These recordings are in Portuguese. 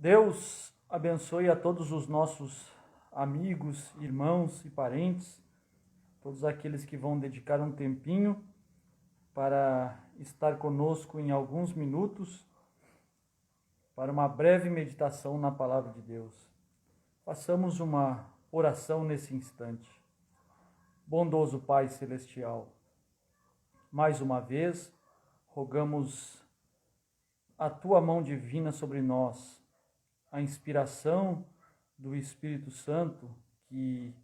Deus abençoe a todos os nossos amigos, irmãos e parentes, todos aqueles que vão dedicar um tempinho para estar conosco em alguns minutos para uma breve meditação na Palavra de Deus. Façamos uma oração nesse instante. Bondoso Pai Celestial, mais uma vez, rogamos a Tua mão divina sobre nós, a inspiração do Espírito Santo, que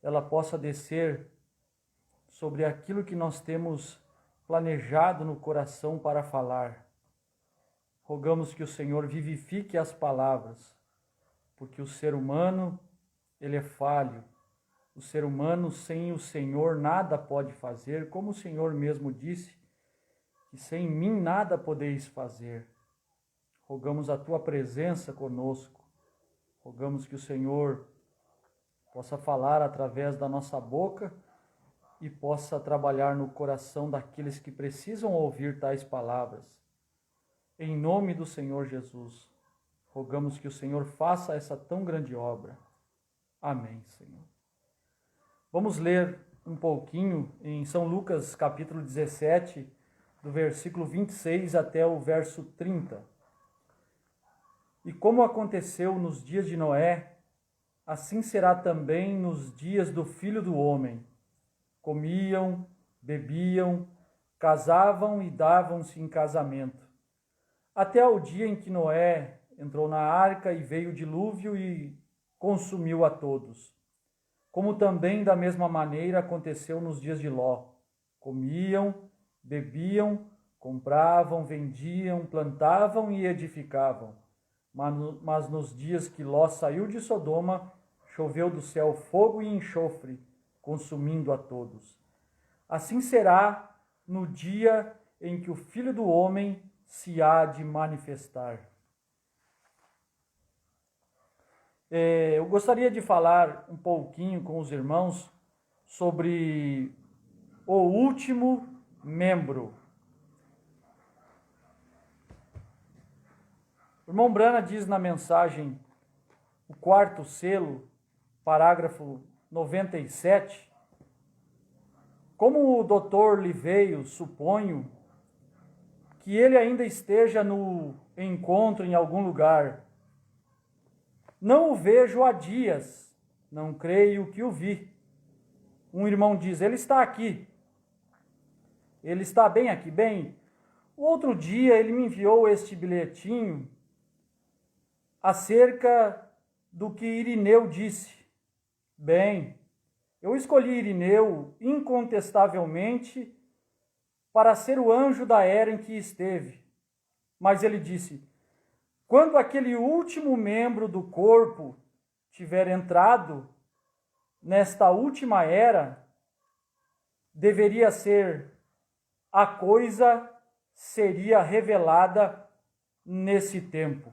ela possa descer sobre aquilo que nós temos planejado no coração para falar. Rogamos que o Senhor vivifique as palavras, porque o ser humano, ele é falho. O ser humano sem o Senhor nada pode fazer, como o Senhor mesmo disse, que sem mim nada podeis fazer. Rogamos a Tua presença conosco. Rogamos que o Senhor possa falar através da nossa boca e possa trabalhar no coração daqueles que precisam ouvir tais palavras. Em nome do Senhor Jesus, rogamos que o Senhor faça essa tão grande obra. Amém, Senhor. Vamos ler um pouquinho em São Lucas, capítulo 17, do versículo 26 até o verso 30. E como aconteceu nos dias de Noé, assim será também nos dias do Filho do Homem. Comiam, bebiam, casavam e davam-se em casamento. Até o dia em que Noé entrou na arca e veio o dilúvio e consumiu a todos. Como também da mesma maneira aconteceu nos dias de Ló. Comiam, bebiam, compravam, vendiam, plantavam e edificavam. Mas nos dias que Ló saiu de Sodoma, choveu do céu fogo e enxofre, consumindo a todos. Assim será no dia em que o Filho do Homem se há de manifestar. Eu gostaria de falar um pouquinho com os irmãos sobre o último membro. O irmão Brana diz na mensagem, o quarto selo, parágrafo 97, como o doutor Liveio, suponho que ele ainda esteja no encontro em algum lugar. Não o vejo há dias, não creio que o vi. Um irmão diz, ele está aqui. Ele está bem aqui, bem. O outro dia ele me enviou este bilhetinho acerca do que Irineu disse. Bem, eu escolhi Irineu incontestavelmente para ser o anjo da era em que esteve. Mas ele disse, quando aquele último membro do corpo tiver entrado nesta última era, deveria ser, a coisa seria revelada nesse tempo.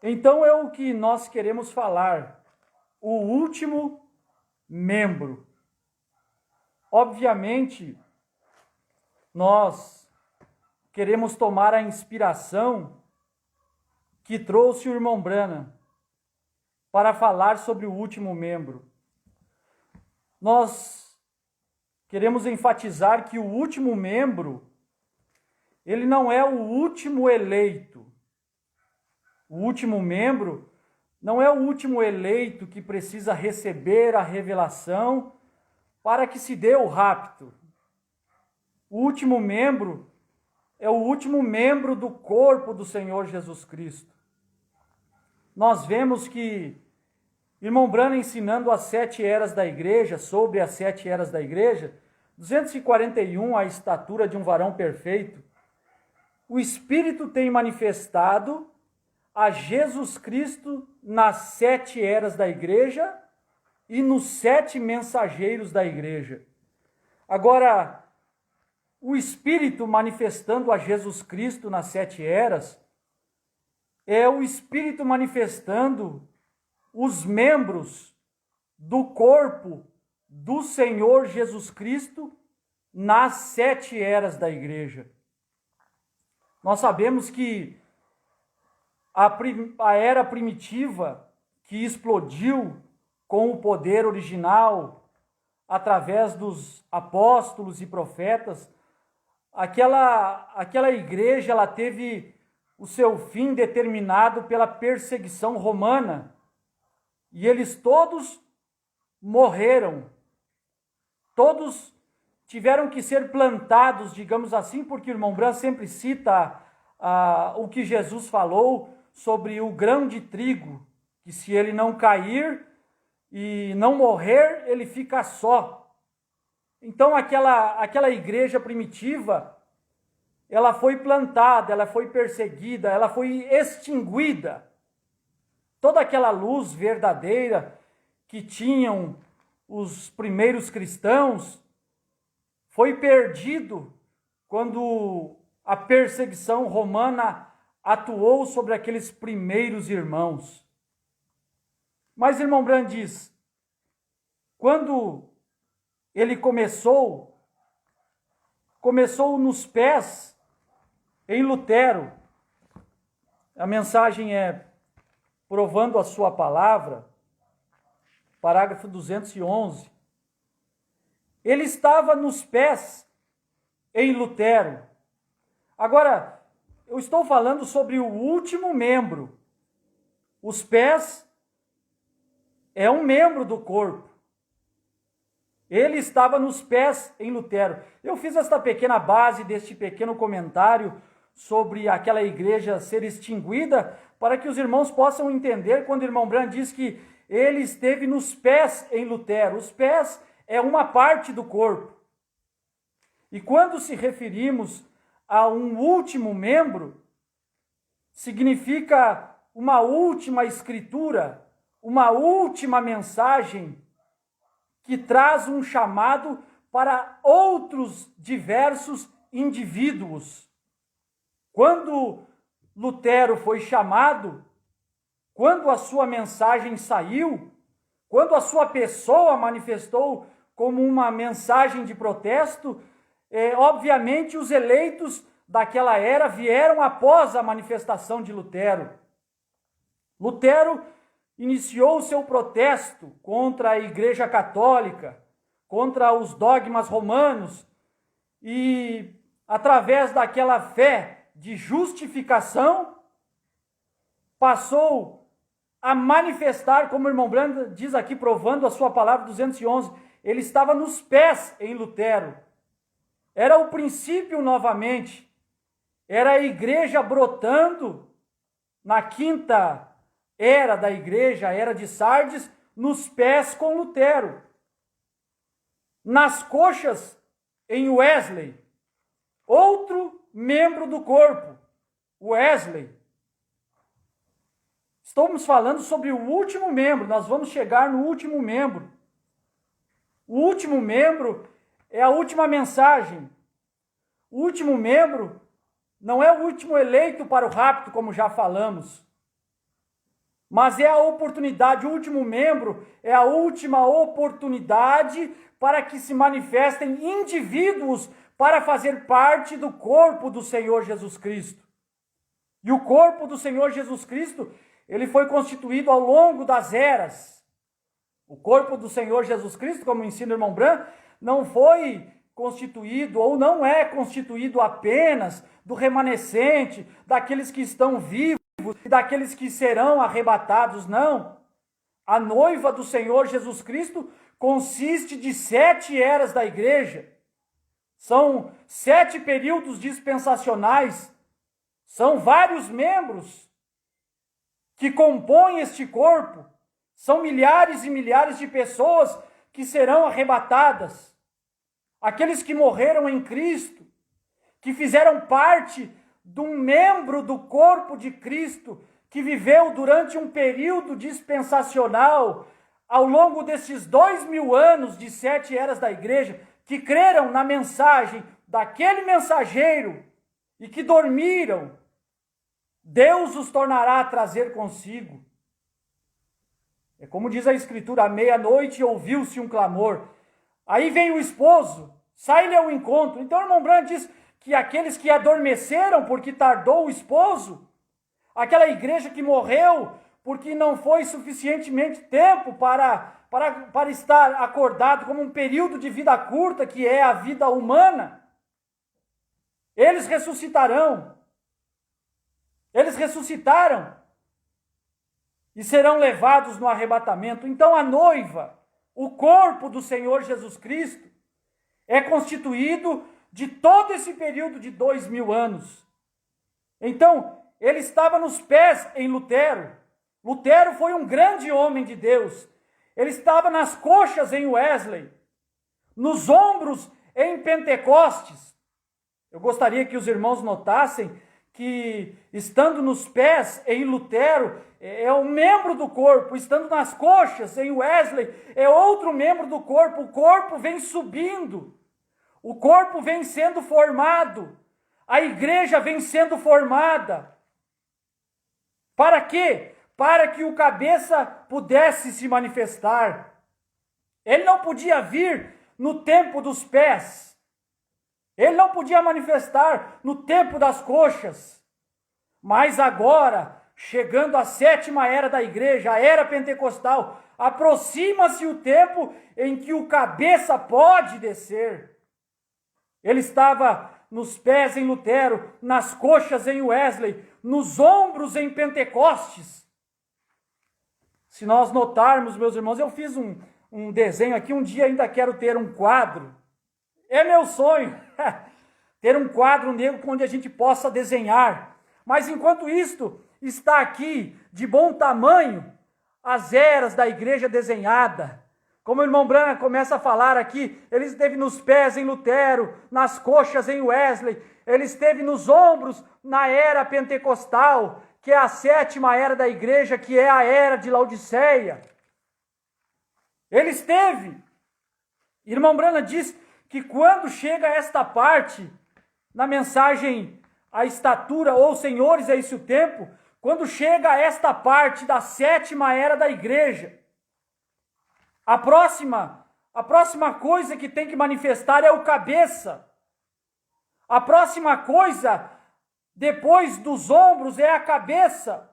Então é o que nós queremos falar, o último membro. Obviamente, nós queremos tomar a inspiração que trouxe o irmão Brana para falar sobre o último membro. Nós queremos enfatizar que o último membro, ele não é o último eleito. O último membro não é o último eleito que precisa receber a revelação para que se dê o rapto. O último membro é o último membro do corpo do Senhor Jesus Cristo. Nós vemos que irmão Brana ensinando as 7 eras da igreja, sobre as 7 eras da igreja, 241, a estatura de um varão perfeito, o Espírito tem manifestado a Jesus Cristo nas 7 eras da igreja e nos 7 mensageiros da igreja. Agora, o Espírito manifestando a Jesus Cristo nas 7 eras é o Espírito manifestando os membros do corpo do Senhor Jesus Cristo nas 7 eras da igreja. Nós sabemos que a era primitiva que explodiu com o poder original através dos apóstolos e profetas, aquela igreja ela teve o seu fim determinado pela perseguição romana, e eles todos morreram, todos tiveram que ser plantados, digamos assim, porque o irmão Branham sempre cita o que Jesus falou sobre o grão de trigo, que se ele não cair e não morrer, ele fica só. Então aquela igreja primitiva, ela foi plantada, ela foi perseguida, ela foi extinguida. Toda aquela luz verdadeira que tinham os primeiros cristãos foi perdido quando a perseguição romana atuou sobre aqueles primeiros irmãos. Mas irmão Branham diz, quando ele começou nos pés em Lutero. A mensagem é provando a sua palavra, parágrafo 211. Ele estava nos pés em Lutero. Agora, eu estou falando sobre o último membro. Os pés é um membro do corpo. Ele estava nos pés em Lutero. Eu fiz esta pequena base deste pequeno comentário sobre aquela igreja ser extinguida para que os irmãos possam entender quando o irmão Branham diz que ele esteve nos pés em Lutero. Os pés é uma parte do corpo. E quando se referimos a um último membro, significa uma última escritura, uma última mensagem que traz um chamado para outros diversos indivíduos. Quando Lutero foi chamado, quando a sua mensagem saiu, quando a sua pessoa manifestou como uma mensagem de protesto, obviamente os eleitos daquela era vieram após a manifestação de Lutero. Lutero iniciou o seu protesto contra a Igreja Católica, contra os dogmas romanos, e através daquela fé de justificação, passou a manifestar, como o irmão Branham diz aqui, provando a sua palavra 211, ele estava nos pés em Lutero. Era o princípio novamente, era a igreja brotando na quinta era da igreja, a era de Sardes, nos pés com Lutero. Nas coxas, em Wesley, outro membro do corpo, Wesley. Estamos falando sobre o último membro, nós vamos chegar no último membro. O último membro é a última mensagem. O último membro não é o último eleito para o rapto, como já falamos. Mas é a oportunidade, o último membro é a última oportunidade para que se manifestem indivíduos para fazer parte do corpo do Senhor Jesus Cristo. E o corpo do Senhor Jesus Cristo, ele foi constituído ao longo das eras. O corpo do Senhor Jesus Cristo, como ensina o irmão Branham, não foi constituído ou não é constituído apenas do remanescente, daqueles que estão vivos e daqueles que serão arrebatados, não. A noiva do Senhor Jesus Cristo consiste de 7 eras da igreja. São 7 períodos dispensacionais. São vários membros que compõem este corpo. São milhares e milhares de pessoas que serão arrebatadas. Aqueles que morreram em Cristo, que fizeram parte de um membro do corpo de Cristo, que viveu durante um período dispensacional, ao longo desses 2000 anos de 7 eras da igreja, que creram na mensagem daquele mensageiro e que dormiram, Deus os tornará a trazer consigo. É como diz a Escritura, à meia-noite ouviu-se um clamor. Aí vem o esposo, sai-lhe ao encontro. Então o irmão Branham diz que aqueles que adormeceram porque tardou o esposo, aquela igreja que morreu porque não foi suficientemente tempo para estar acordado como um período de vida curta, que é a vida humana. Eles ressuscitarão. Eles ressuscitaram e serão levados no arrebatamento. Então a noiva, o corpo do Senhor Jesus Cristo, é constituído de todo esse período de 2000 anos. Então, ele estava nos pés em Lutero. Lutero foi um grande homem de Deus. Ele estava nas coxas em Wesley, nos ombros em Pentecostes. Eu gostaria que os irmãos notassem que, estando nos pés em Lutero, é um membro do corpo, estando nas coxas em Wesley, é outro membro do corpo. O corpo vem subindo, o corpo vem sendo formado, a igreja vem sendo formada. Para quê? Para que o cabeça pudesse se manifestar. Ele não podia vir no tempo dos pés. Ele não podia manifestar no tempo das coxas. Mas agora, chegando à 7ª era da igreja, a era pentecostal, aproxima-se o tempo em que o cabeça pode descer. Ele estava nos pés em Lutero, nas coxas em Wesley, nos ombros em Pentecostes. Se nós notarmos, meus irmãos, eu fiz um desenho aqui, um dia ainda quero ter um quadro. É meu sonho, ter um quadro negro onde a gente possa desenhar. Mas enquanto isto está aqui, de bom tamanho, as eras da igreja desenhada. Como o irmão Branham começa a falar aqui, ele esteve nos pés em Lutero, nas coxas em Wesley, ele esteve nos ombros na era pentecostal, que é a 7ª era da igreja, que é a era de Laodiceia. Ele esteve. Irmão Branham diz que quando chega esta parte, na mensagem A Estatura, ou Senhores, é esse o tempo, quando chega esta parte da 7ª era da igreja, a próxima coisa que tem que manifestar é o cabeça. A próxima coisa, depois dos ombros, é a cabeça.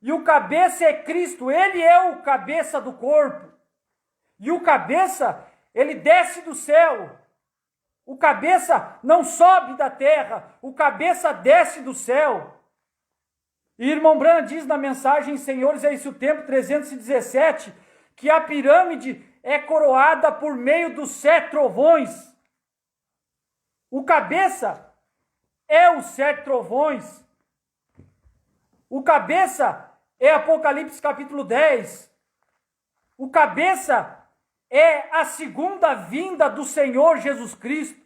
E o cabeça é Cristo, ele é o cabeça do corpo. E o cabeça, ele desce do céu. O cabeça não sobe da terra, o cabeça desce do céu. E irmão Branham diz na mensagem Senhores, é esse o tempo, 317, que a pirâmide é coroada por meio dos 7 trovões. O cabeça é os 7 trovões. O cabeça é Apocalipse capítulo 10. O cabeça é a segunda vinda do Senhor Jesus Cristo.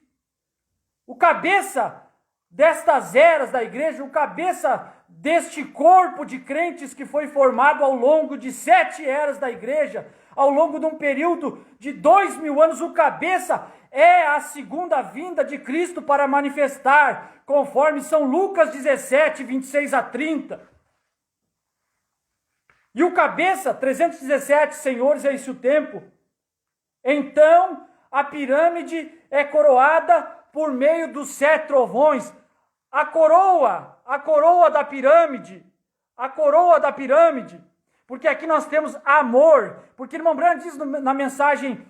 O cabeça destas eras da igreja, o cabeça deste corpo de crentes que foi formado ao longo de 7 eras da igreja, ao longo de um período de 2000 anos, o cabeça é a segunda vinda de Cristo para manifestar, conforme São Lucas 17, 26 a 30. E o cabeça, 317, Senhores, é esse o tempo. Então, a pirâmide é coroada por meio dos 7 trovões. A coroa da pirâmide, porque aqui nós temos amor, porque irmão Branham diz na mensagem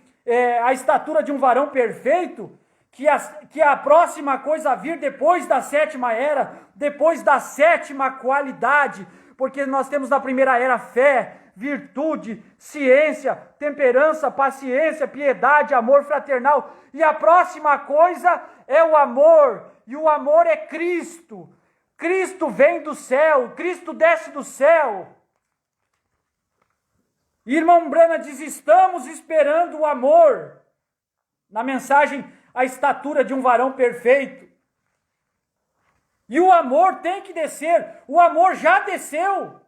A Estatura de um Varão Perfeito, que a próxima coisa a vir depois da 7ª era, depois da 7ª qualidade, porque nós temos na primeira era fé, virtude, ciência, temperança, paciência, piedade, amor fraternal. E a próxima coisa é o amor, e o amor é Cristo. Cristo vem do céu, Cristo desce do céu. E irmão Branham diz, estamos esperando o amor. Na mensagem, A Estatura de um Varão Perfeito. E o amor tem que descer, o amor já desceu.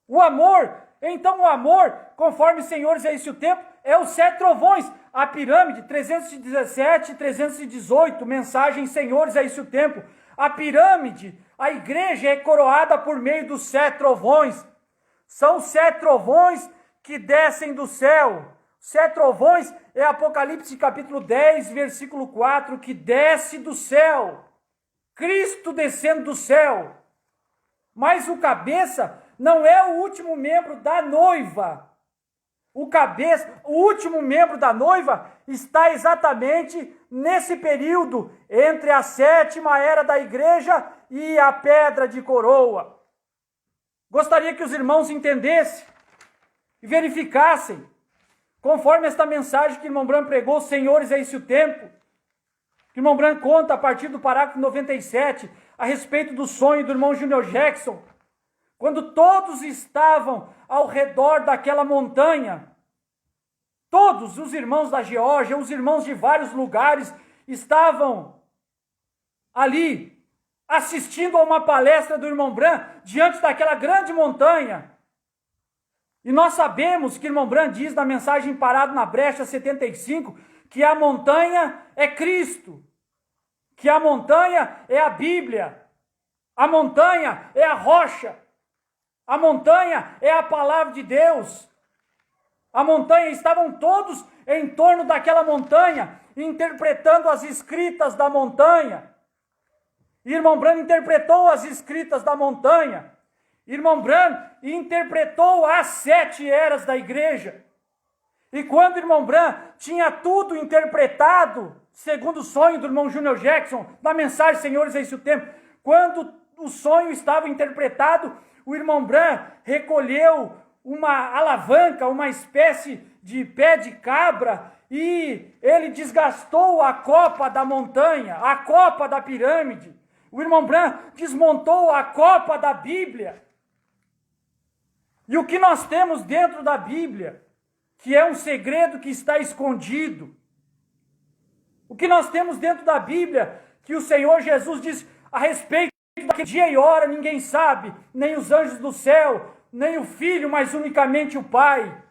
O amor, então o amor, conforme Senhores é esse o tempo, é os 7 trovões. A pirâmide, 317 e 318, mensagem Senhores é esse o tempo. A pirâmide, a igreja é coroada por meio dos 7 trovões. São os 7 trovões que descem do céu. 7 trovões é Apocalipse capítulo 10, versículo 4, que desce do céu. Cristo descendo do céu. Mas o cabeça não é o último membro da noiva. O último membro da noiva está exatamente nesse período entre a 7ª era da igreja e a pedra de coroa. Gostaria que os irmãos entendessem e verificassem, conforme esta mensagem que o irmão Branham pregou, Senhores, é esse o tempo, que o irmão Branham conta a partir do parágrafo 97, a respeito do sonho do irmão Junior Jackson, quando todos estavam ao redor daquela montanha, todos os irmãos da Geórgia, os irmãos de vários lugares, estavam ali, assistindo a uma palestra do irmão Branham, diante daquela grande montanha. E nós sabemos que o irmão Branham diz na mensagem Parado na Brecha 75, que a montanha é Cristo, que a montanha é a Bíblia, a montanha é a rocha, a montanha é a palavra de Deus. A montanha, estavam todos em torno daquela montanha, interpretando as escritas da montanha. Irmão Branham interpretou as escritas da montanha. Irmão Branham interpretou as 7 eras da igreja. E quando o irmão Branham tinha tudo interpretado, segundo o sonho do irmão Junior Jackson, na mensagem Senhores, é esse o tempo, quando o sonho estava interpretado, o irmão Branham recolheu uma alavanca, uma espécie de pé de cabra, e ele desgastou a copa da montanha, a copa da pirâmide. O irmão Branham desmontou a copa da Bíblia. E o que nós temos dentro da Bíblia, que é um segredo que está escondido, o que nós temos dentro da Bíblia, que o Senhor Jesus diz a respeito daquele dia e hora, ninguém sabe, nem os anjos do céu, nem o Filho, mas unicamente o Pai.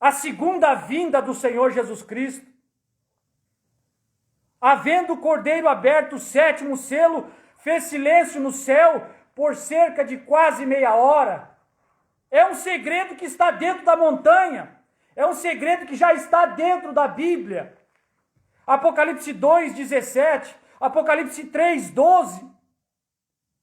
A segunda vinda do Senhor Jesus Cristo. Havendo o cordeiro aberto o 7º selo, fez silêncio no céu por cerca de quase meia hora. É um segredo que está dentro da montanha. É um segredo que já está dentro da Bíblia. Apocalipse 2:17, Apocalipse 3:12.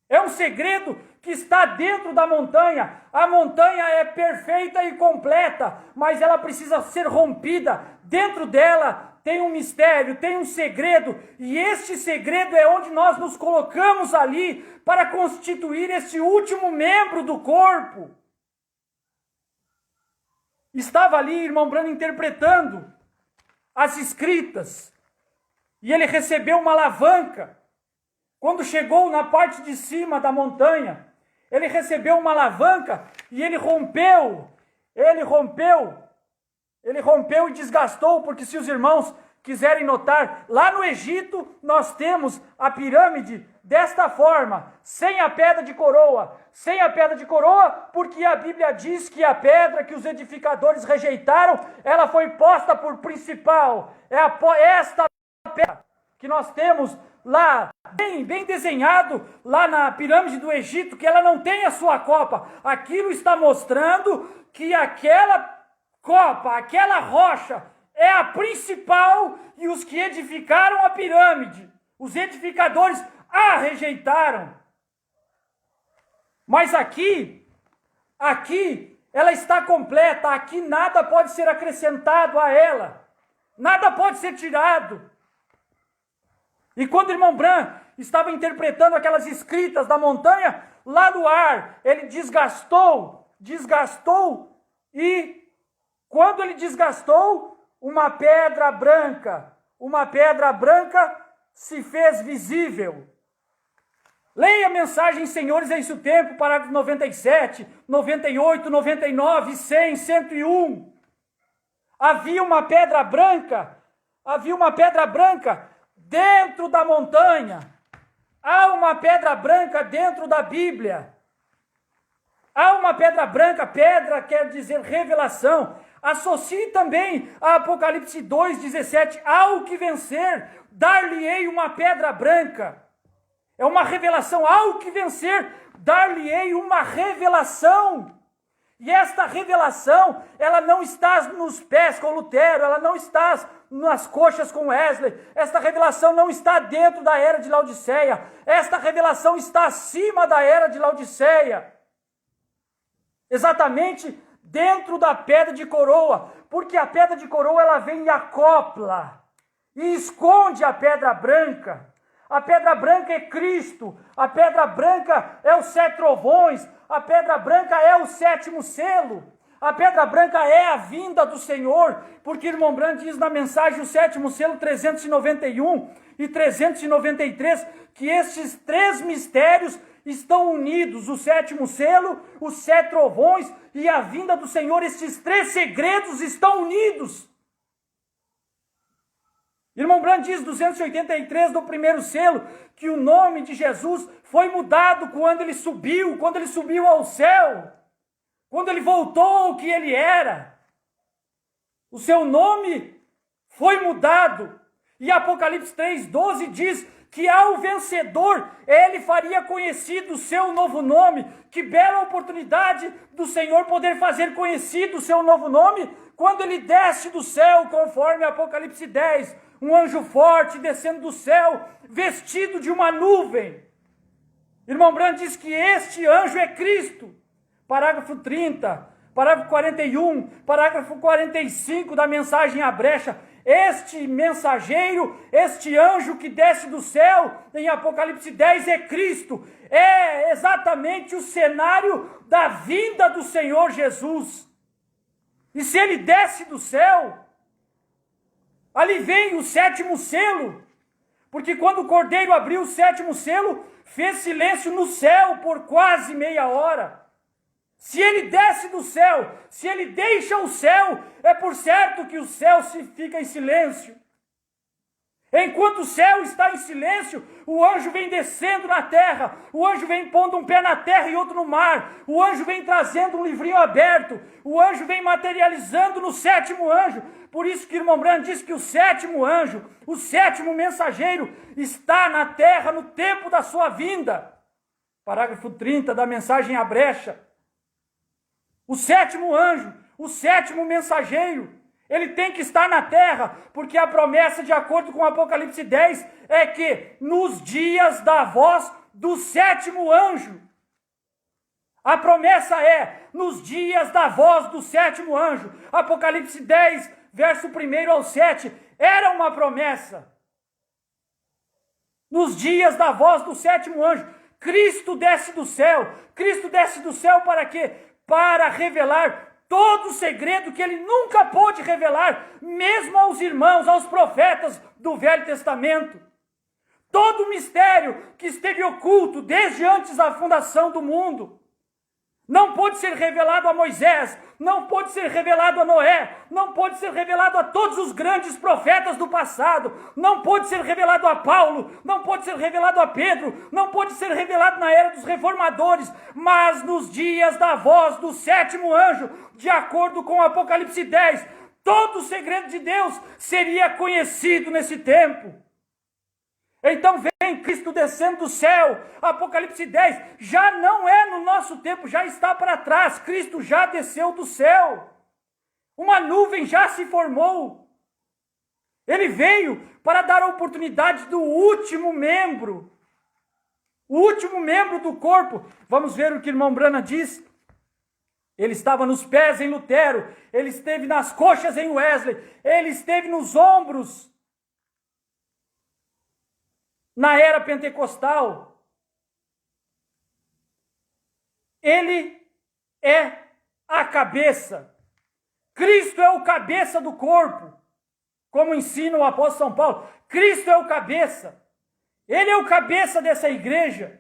É um segredo que está dentro da montanha. A montanha é perfeita e completa, mas ela precisa ser rompida. Dentro dela tem um mistério, tem um segredo, e este segredo é onde nós nos colocamos ali para constituir esse último membro do corpo. Estava ali irmão Branham interpretando as escritas, e ele recebeu uma alavanca. Quando chegou na parte de cima da montanha, ele recebeu uma alavanca e ele rompeu e desgastou, porque se os irmãos quiserem notar, lá no Egito nós temos a pirâmide desta forma, sem a pedra de coroa. Sem a pedra de coroa, porque a Bíblia diz que a pedra que os edificadores rejeitaram, ela foi posta por principal. É esta pedra que nós temos lá, bem desenhado, lá na pirâmide do Egito, que ela não tem a sua copa. Aquilo está mostrando que aquela copa, aquela rocha, é a principal, e os que edificaram a pirâmide, os edificadores a rejeitaram. Mas aqui, ela está completa, aqui nada pode ser acrescentado a ela, nada pode ser tirado. E quando o irmão Branham estava interpretando aquelas escritas da montanha, lá no ar, ele desgastou, e quando ele desgastou, uma pedra branca se fez visível. Leia a mensagem Senhores, é esse o tempo, parágrafo 97, 98, 99, 100, 101. Havia uma pedra branca dentro da montanha. Há uma pedra branca dentro da Bíblia. Há uma pedra branca, pedra quer dizer revelação. Associe também a Apocalipse 2:17, ao que vencer, dar-lhe-ei uma pedra branca. É uma revelação, ao que vencer, dar-lhe-ei uma revelação. E esta revelação, ela não está nos pés com Lutero, ela não está nas coxas com Wesley. Esta revelação não está dentro da era de Laodiceia. Esta revelação está acima da era de Laodiceia. Exatamente dentro da pedra de coroa. Porque a pedra de coroa, ela vem e acopla e esconde a pedra branca. A pedra branca é Cristo, a pedra branca é os 7 trovões, a pedra branca é o 7º selo, a pedra branca é a vinda do Senhor, porque irmão Branham diz na mensagem o 7º selo 391 e 393, que estes 3 mistérios estão unidos, o 7º selo, os 7 trovões e a vinda do Senhor, estes 3 segredos estão unidos. Irmão Branham diz 283 do 1º selo, que o nome de Jesus foi mudado quando ele subiu ao céu, quando ele voltou ao que ele era. O seu nome foi mudado. E Apocalipse 3:12 diz que ao vencedor ele faria conhecido o seu novo nome. Que bela oportunidade do Senhor poder fazer conhecido o seu novo nome quando ele desce do céu, conforme Apocalipse 10. Um anjo forte descendo do céu, vestido de uma nuvem. Irmão Branham diz que este anjo é Cristo. Parágrafo 30, parágrafo 41, parágrafo 45 da mensagem à brecha. Este mensageiro, este anjo que desce do céu, em Apocalipse 10, é Cristo. É exatamente o cenário da vinda do Senhor Jesus. E se ele desce do céu, ali vem o 7º selo, porque quando o Cordeiro abriu o 7º selo, fez silêncio no céu por quase meia hora. Se ele desce do céu, se ele deixa o céu, é por certo que o céu se fica em silêncio. Enquanto o céu está em silêncio, o anjo vem descendo na terra, o anjo vem pondo um pé na terra e outro no mar, o anjo vem trazendo um livrinho aberto, o anjo vem materializando no 7º anjo. Por isso que irmão Branham diz que o 7º anjo, o 7º mensageiro, está na terra no tempo da sua vinda. Parágrafo 30 da mensagem à brecha. O 7º anjo, o 7º mensageiro, ele tem que estar na terra, porque a promessa, de acordo com Apocalipse 10, é que nos dias da voz do 7º anjo. A promessa é, nos dias da voz do 7º anjo. Apocalipse 10, verso 1 ao 7, era uma promessa. Nos dias da voz do 7º anjo, Cristo desce do céu. Cristo desce do céu para quê? Para revelar todo o segredo que ele nunca pôde revelar, mesmo aos irmãos, aos profetas do Velho Testamento. Todo o mistério que esteve oculto desde antes da fundação do mundo. Não pôde ser revelado a Moisés, não pôde ser revelado a Noé, não pôde ser revelado a todos os grandes profetas do passado, não pôde ser revelado a Paulo, não pôde ser revelado a Pedro, não pôde ser revelado na era dos reformadores, mas nos dias da voz do 7º anjo, de acordo com Apocalipse 10, todo o segredo de Deus seria conhecido nesse tempo. Então vem Cristo descendo do céu, Apocalipse 10, já não é no nosso tempo, já está para trás, Cristo já desceu do céu, uma nuvem já se formou, ele veio para dar a oportunidade do último membro, o último membro do corpo. Vamos ver o que o irmão Branham diz. Ele estava nos pés em Lutero, ele esteve nas coxas em Wesley, ele esteve nos ombros na era pentecostal. Ele é a cabeça. Cristo é o cabeça do corpo, como ensina o apóstolo São Paulo. Cristo é o cabeça. Ele é o cabeça dessa igreja.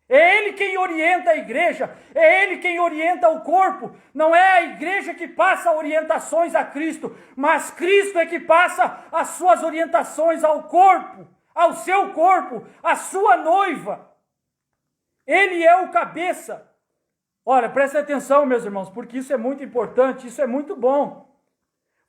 É ele quem orienta a igreja, é ele quem orienta o corpo. Não é a igreja que passa orientações a Cristo, mas Cristo é que passa as suas orientações ao corpo, ao seu corpo, à sua noiva. Ele é o cabeça. Olha, presta atenção, meus irmãos, porque isso é muito importante, isso é muito bom.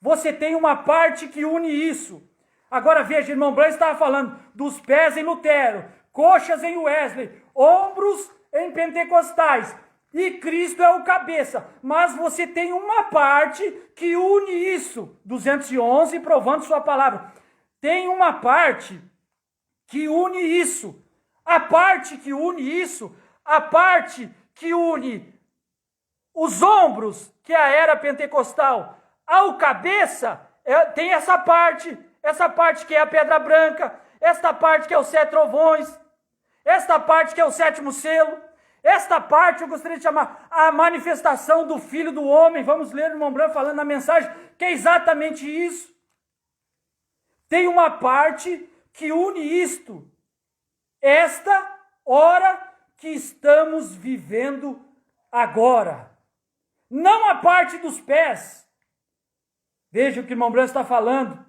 Você tem uma parte que une isso. Agora veja, irmão Branham estava falando dos pés em Lutero, coxas em Wesley, ombros em pentecostais, e Cristo é o cabeça. Mas você tem uma parte que une isso. 211, provando sua palavra. Tem uma parte que une isso. A parte que une isso, a parte que une os ombros, que é a era pentecostal, ao cabeça, tem essa parte que é a pedra branca, esta parte que é os 7 trovões, esta parte que é o 7º selo, esta parte eu gostaria de chamar a manifestação do Filho do Homem. Vamos ler o irmão Branco falando na mensagem, que é exatamente isso. Tem uma parte que une isto, esta hora que estamos vivendo agora. Não a parte dos pés. Veja o que o irmão Branco está falando.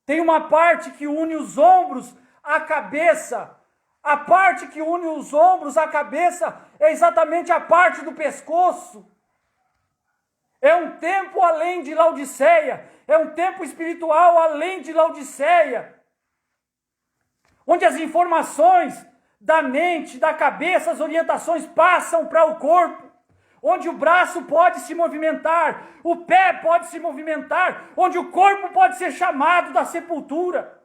Tem uma parte que une os ombros à cabeça. A parte que une os ombros à cabeça é exatamente a parte do pescoço. É um tempo além de Laodiceia. É um tempo espiritual além de Laodiceia. Onde as informações da mente, da cabeça, as orientações passam para o corpo. Onde o braço pode se movimentar, o pé pode se movimentar, onde o corpo pode ser chamado da sepultura.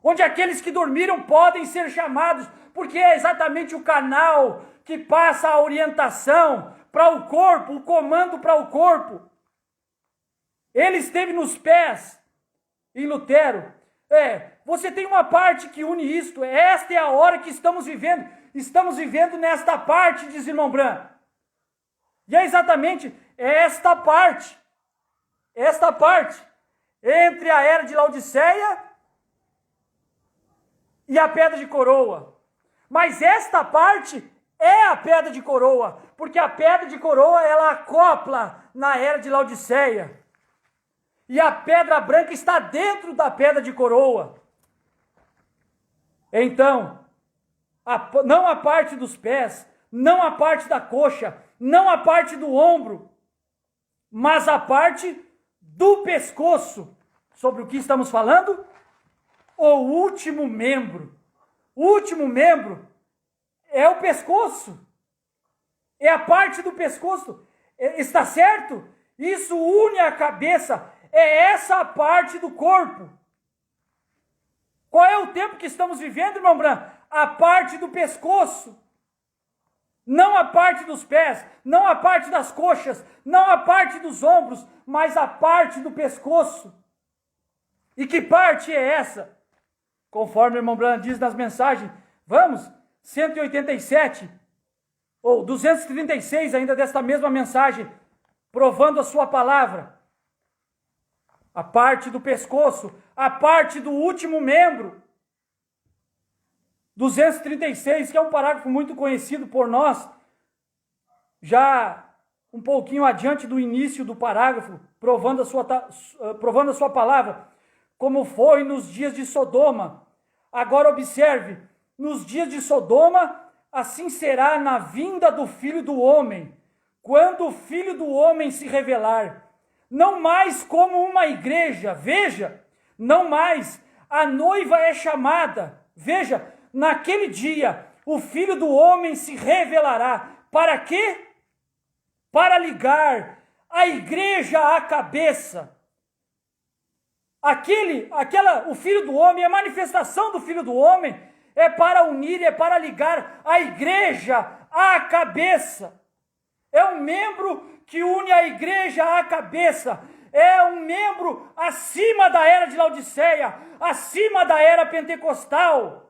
Onde aqueles que dormiram podem ser chamados, porque é exatamente o canal que passa a orientação para o corpo, o comando para o corpo. Ele esteve nos pés em Lutero. Você tem uma parte que une isto. Esta é a hora que estamos vivendo. Estamos vivendo nesta parte, diz irmão Branco. E é exatamente esta parte, entre a era de Laodiceia e a pedra de coroa. Mas esta parte é a pedra de coroa, porque a pedra de coroa ela acopla na era de Laodiceia. E a pedra branca está dentro da pedra de coroa. Então, não a parte dos pés, não a parte da coxa, não a parte do ombro, mas a parte do pescoço. Sobre o que estamos falando? O último membro. O último membro é o pescoço. É a parte do pescoço. Está certo? Isso une a cabeça. É essa a parte do corpo. Qual é o tempo que estamos vivendo, irmão Branco? A parte do pescoço. Não a parte dos pés, não a parte das coxas, não a parte dos ombros, mas a parte do pescoço. E que parte é essa? Conforme o irmão Branco diz nas mensagens, vamos, 187, ou 236 ainda desta mesma mensagem, provando a sua palavra. A parte do pescoço, a parte do último membro. 236, que é um parágrafo muito conhecido por nós, já um pouquinho adiante do início do parágrafo, provando a sua palavra, como foi nos dias de Sodoma. Agora observe, nos dias de Sodoma, assim será na vinda do Filho do Homem, quando o Filho do Homem se revelar, não mais como uma igreja, veja, não mais, a noiva é chamada, veja, naquele dia, o Filho do Homem se revelará. Para quê? Para ligar a igreja à cabeça. O Filho do Homem, a manifestação do Filho do Homem, é para unir, é para ligar a igreja à cabeça. É um membro que une a igreja à cabeça. É um membro acima da era de Laodiceia, acima da era pentecostal.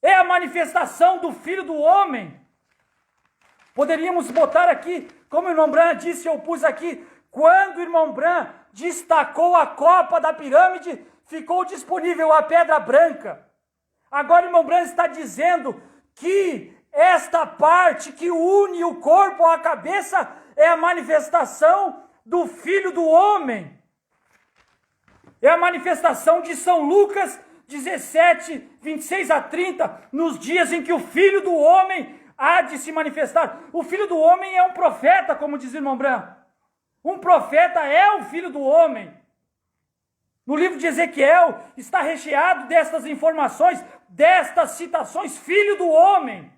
É a manifestação do Filho do Homem. Poderíamos botar aqui, como o irmão Branco disse, eu pus aqui, quando o irmão Branco destacou a copa da pirâmide, ficou disponível a pedra branca. Agora o irmão Branco está dizendo que esta parte que une o corpo à cabeça é a manifestação do Filho do Homem. É a manifestação de São Lucas 17, 26 a 30, nos dias em que o Filho do Homem há de se manifestar. O Filho do Homem é um profeta, como diz o irmão Branco. Um profeta é o Filho do Homem. No livro de Ezequiel está recheado destas informações, destas citações, Filho do Homem.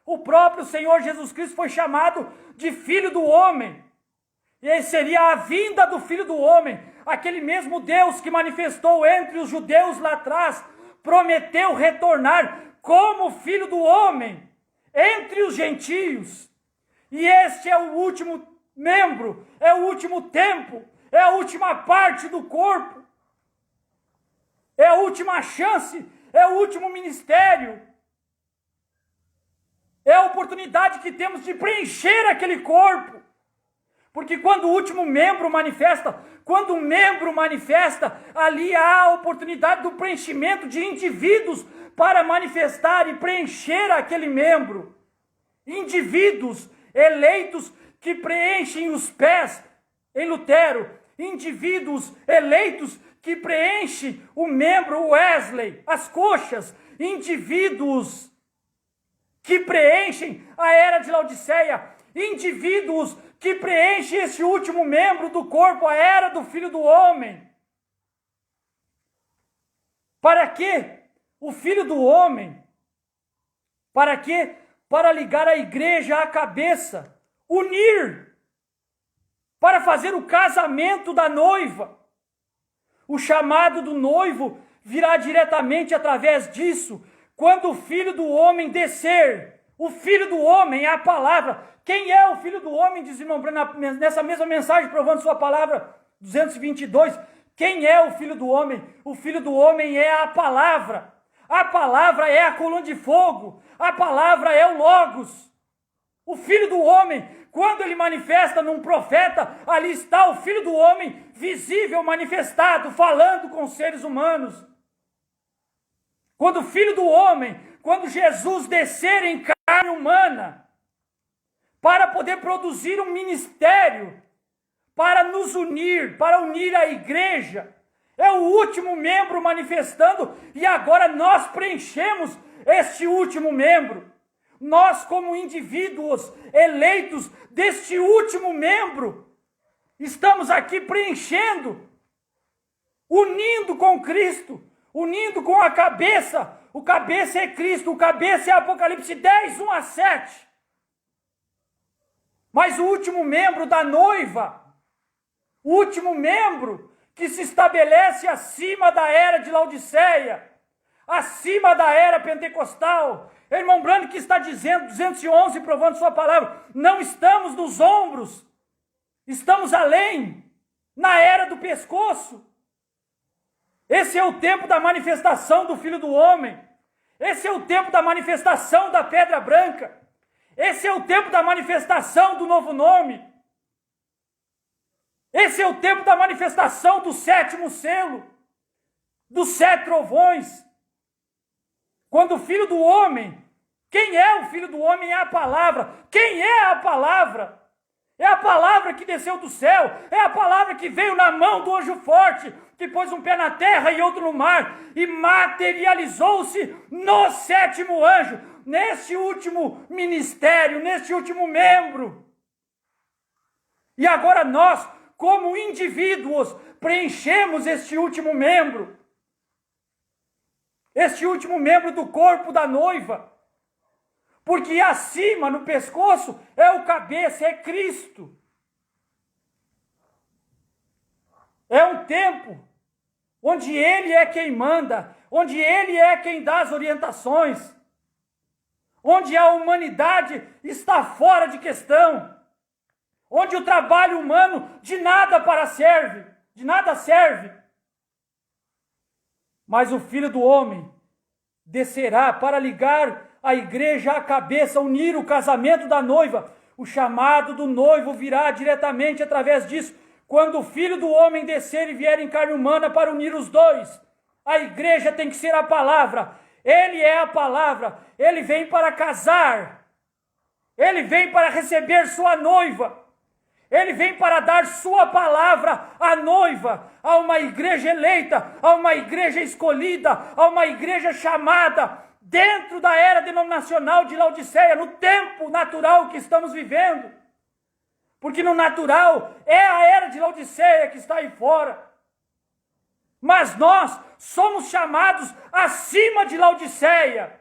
O próprio Senhor Jesus Cristo foi chamado de Filho do Homem. E esse seria a vinda do Filho do Homem. Aquele mesmo Deus que manifestou entre os judeus lá atrás, prometeu retornar como Filho do Homem entre os gentios. E este é o último membro, é o último tempo, é a última parte do corpo, é a última chance, é o último ministério, é a oportunidade que temos de preencher aquele corpo. Porque quando o último membro manifesta, quando um membro manifesta, ali há a oportunidade do preenchimento de indivíduos para manifestar e preencher aquele membro. Indivíduos eleitos que preenchem os pés em Lutero, indivíduos eleitos que preenchem o membro Wesley, as coxas, indivíduos que preenchem a era de Laodiceia, indivíduos que preenchem esse último membro do corpo, a era do Filho do Homem. Para quê? O Filho do Homem. Para quê? Para ligar a igreja à cabeça, unir, para fazer o casamento da noiva. O chamado do noivo virá diretamente através disso, quando o Filho do Homem descer. O Filho do Homem é a palavra. Quem é o Filho do Homem, diz irmão Breno, nessa mesma mensagem, provando sua palavra, 222. Quem é o Filho do Homem? O Filho do Homem é a palavra. A palavra é a coluna de fogo. A palavra é o Logos. O Filho do Homem, quando ele manifesta num profeta, ali está o Filho do Homem visível, manifestado, falando com os seres humanos. Quando o Filho do Homem, quando Jesus descer em carne humana, para poder produzir um ministério, para nos unir, para unir a igreja, é o último membro manifestando, e agora nós preenchemos este último membro. Nós, como indivíduos eleitos deste último membro, estamos aqui preenchendo, unindo com Cristo, unindo com a cabeça. O cabeça é Cristo, o cabeça é Apocalipse 10, 1 a 7. Mas o último membro da noiva, o último membro que se estabelece acima da era de Laodiceia, acima da era pentecostal. Irmão Brando que está dizendo, 211, provando sua palavra, não estamos nos ombros, estamos além, na era do pescoço. Esse é o tempo da manifestação do Filho do Homem. Esse é o tempo da manifestação da pedra branca. Esse é o tempo da manifestação do novo nome. Esse é o tempo da manifestação do sétimo selo, dos 7 trovões. Quando o Filho do Homem, quem é o Filho do Homem? É a palavra. Quem é a palavra? É a palavra que desceu do céu, é a palavra que veio na mão do anjo forte, que pôs um pé na terra e outro no mar, e materializou-se no 7º anjo, neste último ministério, neste último membro. E agora nós, como indivíduos, preenchemos este último membro do corpo da noiva. Porque acima, no pescoço, é o cabeça, é Cristo. É um tempo onde Ele é quem manda, onde Ele é quem dá as orientações, onde a humanidade está fora de questão, onde o trabalho humano de nada serve. Mas o Filho do Homem descerá para ligar a igreja à cabeça, unir o casamento da noiva. O chamado do noivo virá diretamente através disso, quando o Filho do Homem descer e vier em carne humana para unir os dois. A igreja tem que ser a palavra. Ele é a palavra. Ele vem para casar. Ele vem para receber sua noiva. Ele vem para dar sua palavra à noiva, a uma igreja eleita, a uma igreja escolhida, a uma igreja chamada, dentro da era denominacional de Laodiceia, no tempo natural que estamos vivendo. Porque no natural é a era de Laodiceia que está aí fora. Mas nós somos chamados acima de Laodiceia.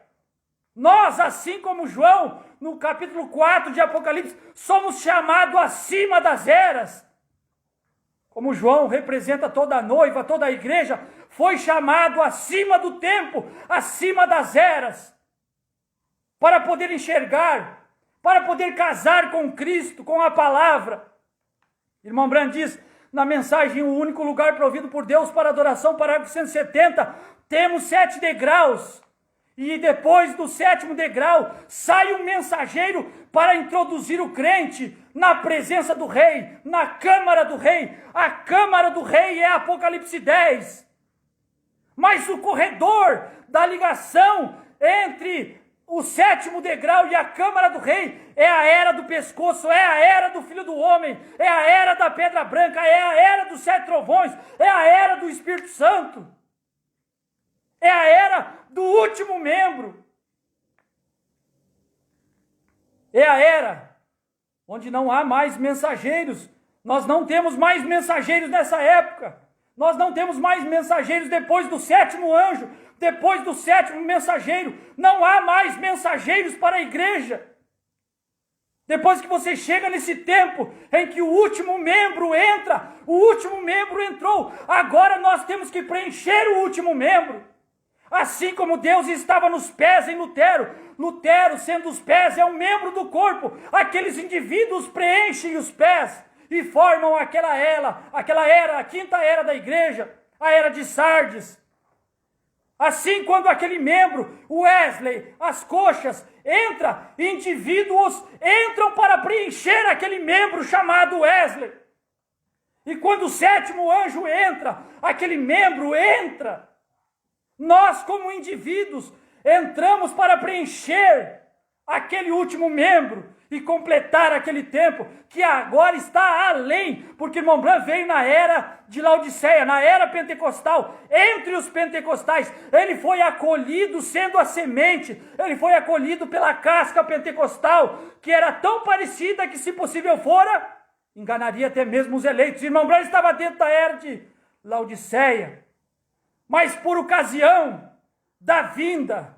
Nós, assim como João, no capítulo 4 de Apocalipse, somos chamados acima das eras. Como João representa toda a noiva, toda a igreja, foi chamado acima do tempo, acima das eras, para poder enxergar, para poder casar com Cristo, com a palavra. Irmão Branham diz, na mensagem O Único Lugar Provido por Deus para Adoração, parágrafo 170, temos 7 degraus. E depois do 7º degrau, sai um mensageiro para introduzir o crente na presença do rei, na câmara do rei. A câmara do rei é Apocalipse 10. Mas o corredor da ligação entre o 7º degrau e a câmara do rei é a era do pescoço, é a era do Filho do Homem, é a era da pedra branca, é a era dos 7 trovões, é a era do Espírito Santo. É a era do último membro. É a era onde não há mais mensageiros. Nós não temos mais mensageiros nessa época. Nós não temos mais mensageiros depois do 7º anjo, depois do 7º mensageiro. Não há mais mensageiros para a igreja. Depois que você chega nesse tempo em que o último membro entra, o último membro entrou. Agora nós temos que preencher o último membro. Assim como Deus estava nos pés em Lutero. Lutero, sendo os pés, é um membro do corpo. Aqueles indivíduos preenchem os pés e formam aquela era, a 5ª era da igreja, a era de Sardes. Assim, quando aquele membro, Wesley, as coxas, indivíduos entram para preencher aquele membro chamado Wesley. E quando o 7º anjo entra, aquele membro entra. Nós, como indivíduos, entramos para preencher aquele último membro e completar aquele tempo que agora está além, porque irmão Branham veio na era de Laodiceia, na era pentecostal, entre os pentecostais. Ele foi acolhido sendo a semente, ele foi acolhido pela casca pentecostal, que era tão parecida que, se possível fora, enganaria até mesmo os eleitos. Irmão Branham estava dentro da era de Laodiceia. Mas por ocasião da vinda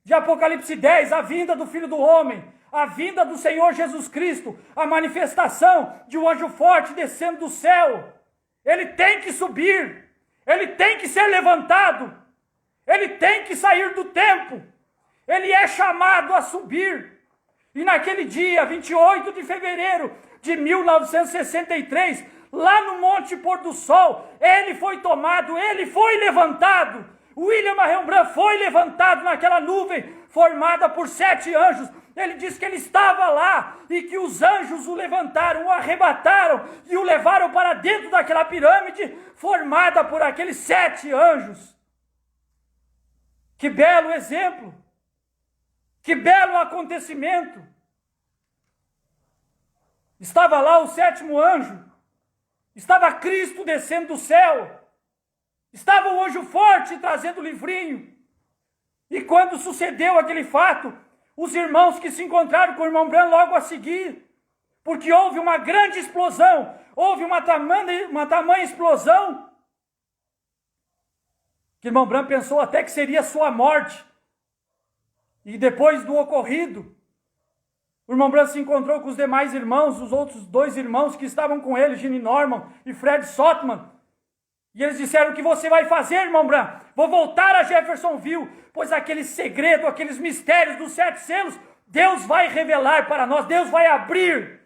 de Apocalipse 10, a vinda do Filho do Homem, a vinda do Senhor Jesus Cristo, a manifestação de um anjo forte descendo do céu, ele tem que subir, ele tem que ser levantado, ele tem que sair do tempo, ele é chamado a subir. E naquele dia, 28 de fevereiro de 1963, lá no Monte Pôr do Sol, ele foi tomado, ele foi levantado. William Marion Branham foi levantado naquela nuvem formada por 7 anjos. Ele diz que ele estava lá e que os anjos o levantaram, o arrebataram e o levaram para dentro daquela pirâmide formada por aqueles 7 anjos. Que belo exemplo! Que belo acontecimento! Estava lá o 7º anjo. Estava Cristo descendo do céu. Estava o anjo forte trazendo o livrinho. E quando sucedeu aquele fato, os irmãos que se encontraram com o irmão Branham logo a seguir, porque houve uma grande explosão, houve uma tamanha explosão, que o irmão Branham pensou até que seria sua morte. E depois do ocorrido, o irmão Branham se encontrou com os demais irmãos, os outros 2 irmãos que estavam com ele, Gene Norman e Fred Sotman. E eles disseram: o que você vai fazer, irmão Branham? Vou voltar a Jeffersonville, pois aquele segredo, aqueles mistérios dos 7 selos, Deus vai revelar para nós, Deus vai abrir.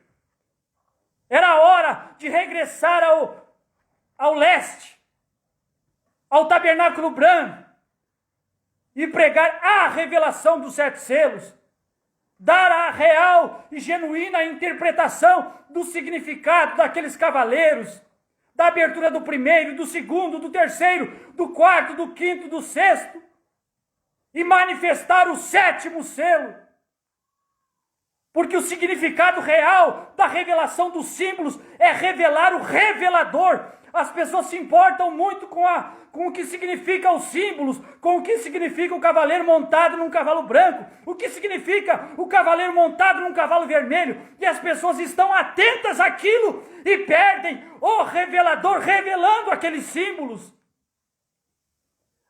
Era a hora de regressar ao leste, ao tabernáculo Branham, e pregar a revelação dos 7 selos. Dar a real e genuína interpretação do significado daqueles cavaleiros, da abertura do 1º, do 2º, do 3º, do 4º, do 5º, do 6º, e manifestar o 7º selo. Porque o significado real da revelação dos símbolos é revelar o revelador. As pessoas se importam muito com o que significa os símbolos, com o que significa o cavaleiro montado num cavalo branco, o que significa o cavaleiro montado num cavalo vermelho, e as pessoas estão atentas àquilo e perdem o revelador revelando aqueles símbolos.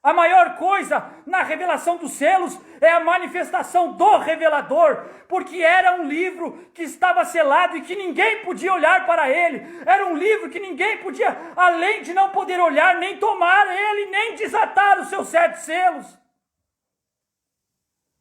A maior coisa na revelação dos selos é a manifestação do revelador, porque era um livro que estava selado e que ninguém podia olhar para ele. Era um livro que ninguém podia, além de não poder olhar, nem tomar ele, nem desatar os seus 7 selos.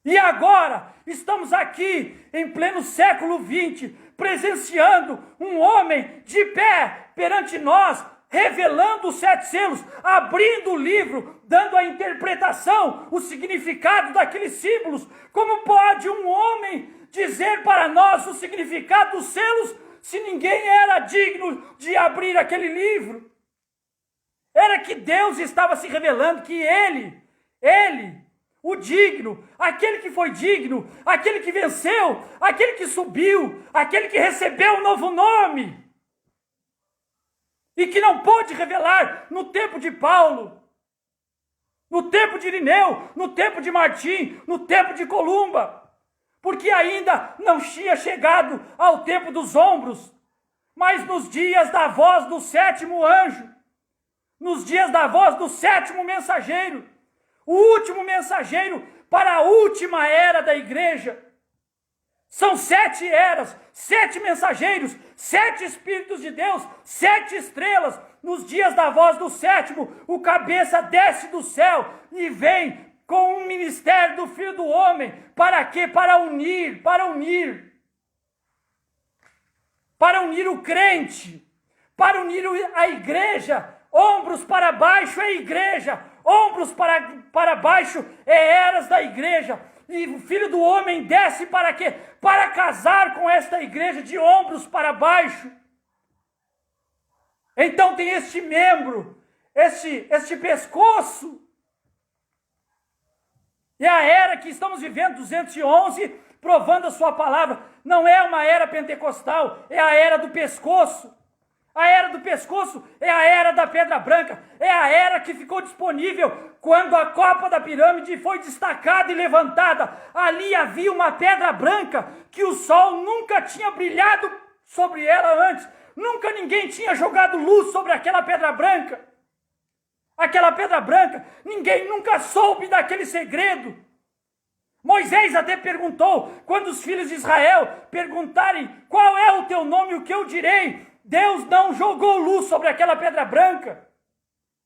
E agora, estamos aqui, em pleno século XX, presenciando um homem de pé perante nós, revelando os 7 selos, abrindo o livro, dando a interpretação, o significado daqueles símbolos. Como pode um homem dizer para nós o significado dos selos, se ninguém era digno de abrir aquele livro? Era que Deus estava se revelando, que Ele, o digno, aquele que foi digno, aquele que venceu, aquele que subiu, aquele que recebeu um novo nome, e que não pôde revelar no tempo de Paulo, no tempo de Irineu, no tempo de Martim, no tempo de Columba, porque ainda não tinha chegado ao tempo dos ombros, mas nos dias da voz do 7º anjo, nos dias da voz do 7º mensageiro, o último mensageiro para a última era da igreja. São 7 eras, 7 mensageiros, 7 Espíritos de Deus, 7 estrelas. Nos dias da voz do 7º, o cabeça desce do céu e vem com o ministério do Filho do Homem. Para quê? Para unir o crente, para unir a igreja. Ombros para baixo é igreja, ombros para baixo é eras da igreja. E o Filho do Homem desce para quê? Para casar com esta igreja de ombros para baixo. Então tem este membro, este pescoço. E a era que estamos vivendo, 211, provando a sua palavra, não é uma era pentecostal, é a era do pescoço. A era do pescoço é a era da pedra branca, é a era que ficou disponível quando a copa da pirâmide foi destacada e levantada. Ali havia uma pedra branca que o sol nunca tinha brilhado sobre ela antes. Nunca ninguém tinha jogado luz sobre aquela pedra branca. Aquela pedra branca, ninguém nunca soube daquele segredo. Moisés até perguntou, quando os filhos de Israel perguntarem qual é o teu nome, o que eu direi? Deus não jogou luz sobre aquela pedra branca.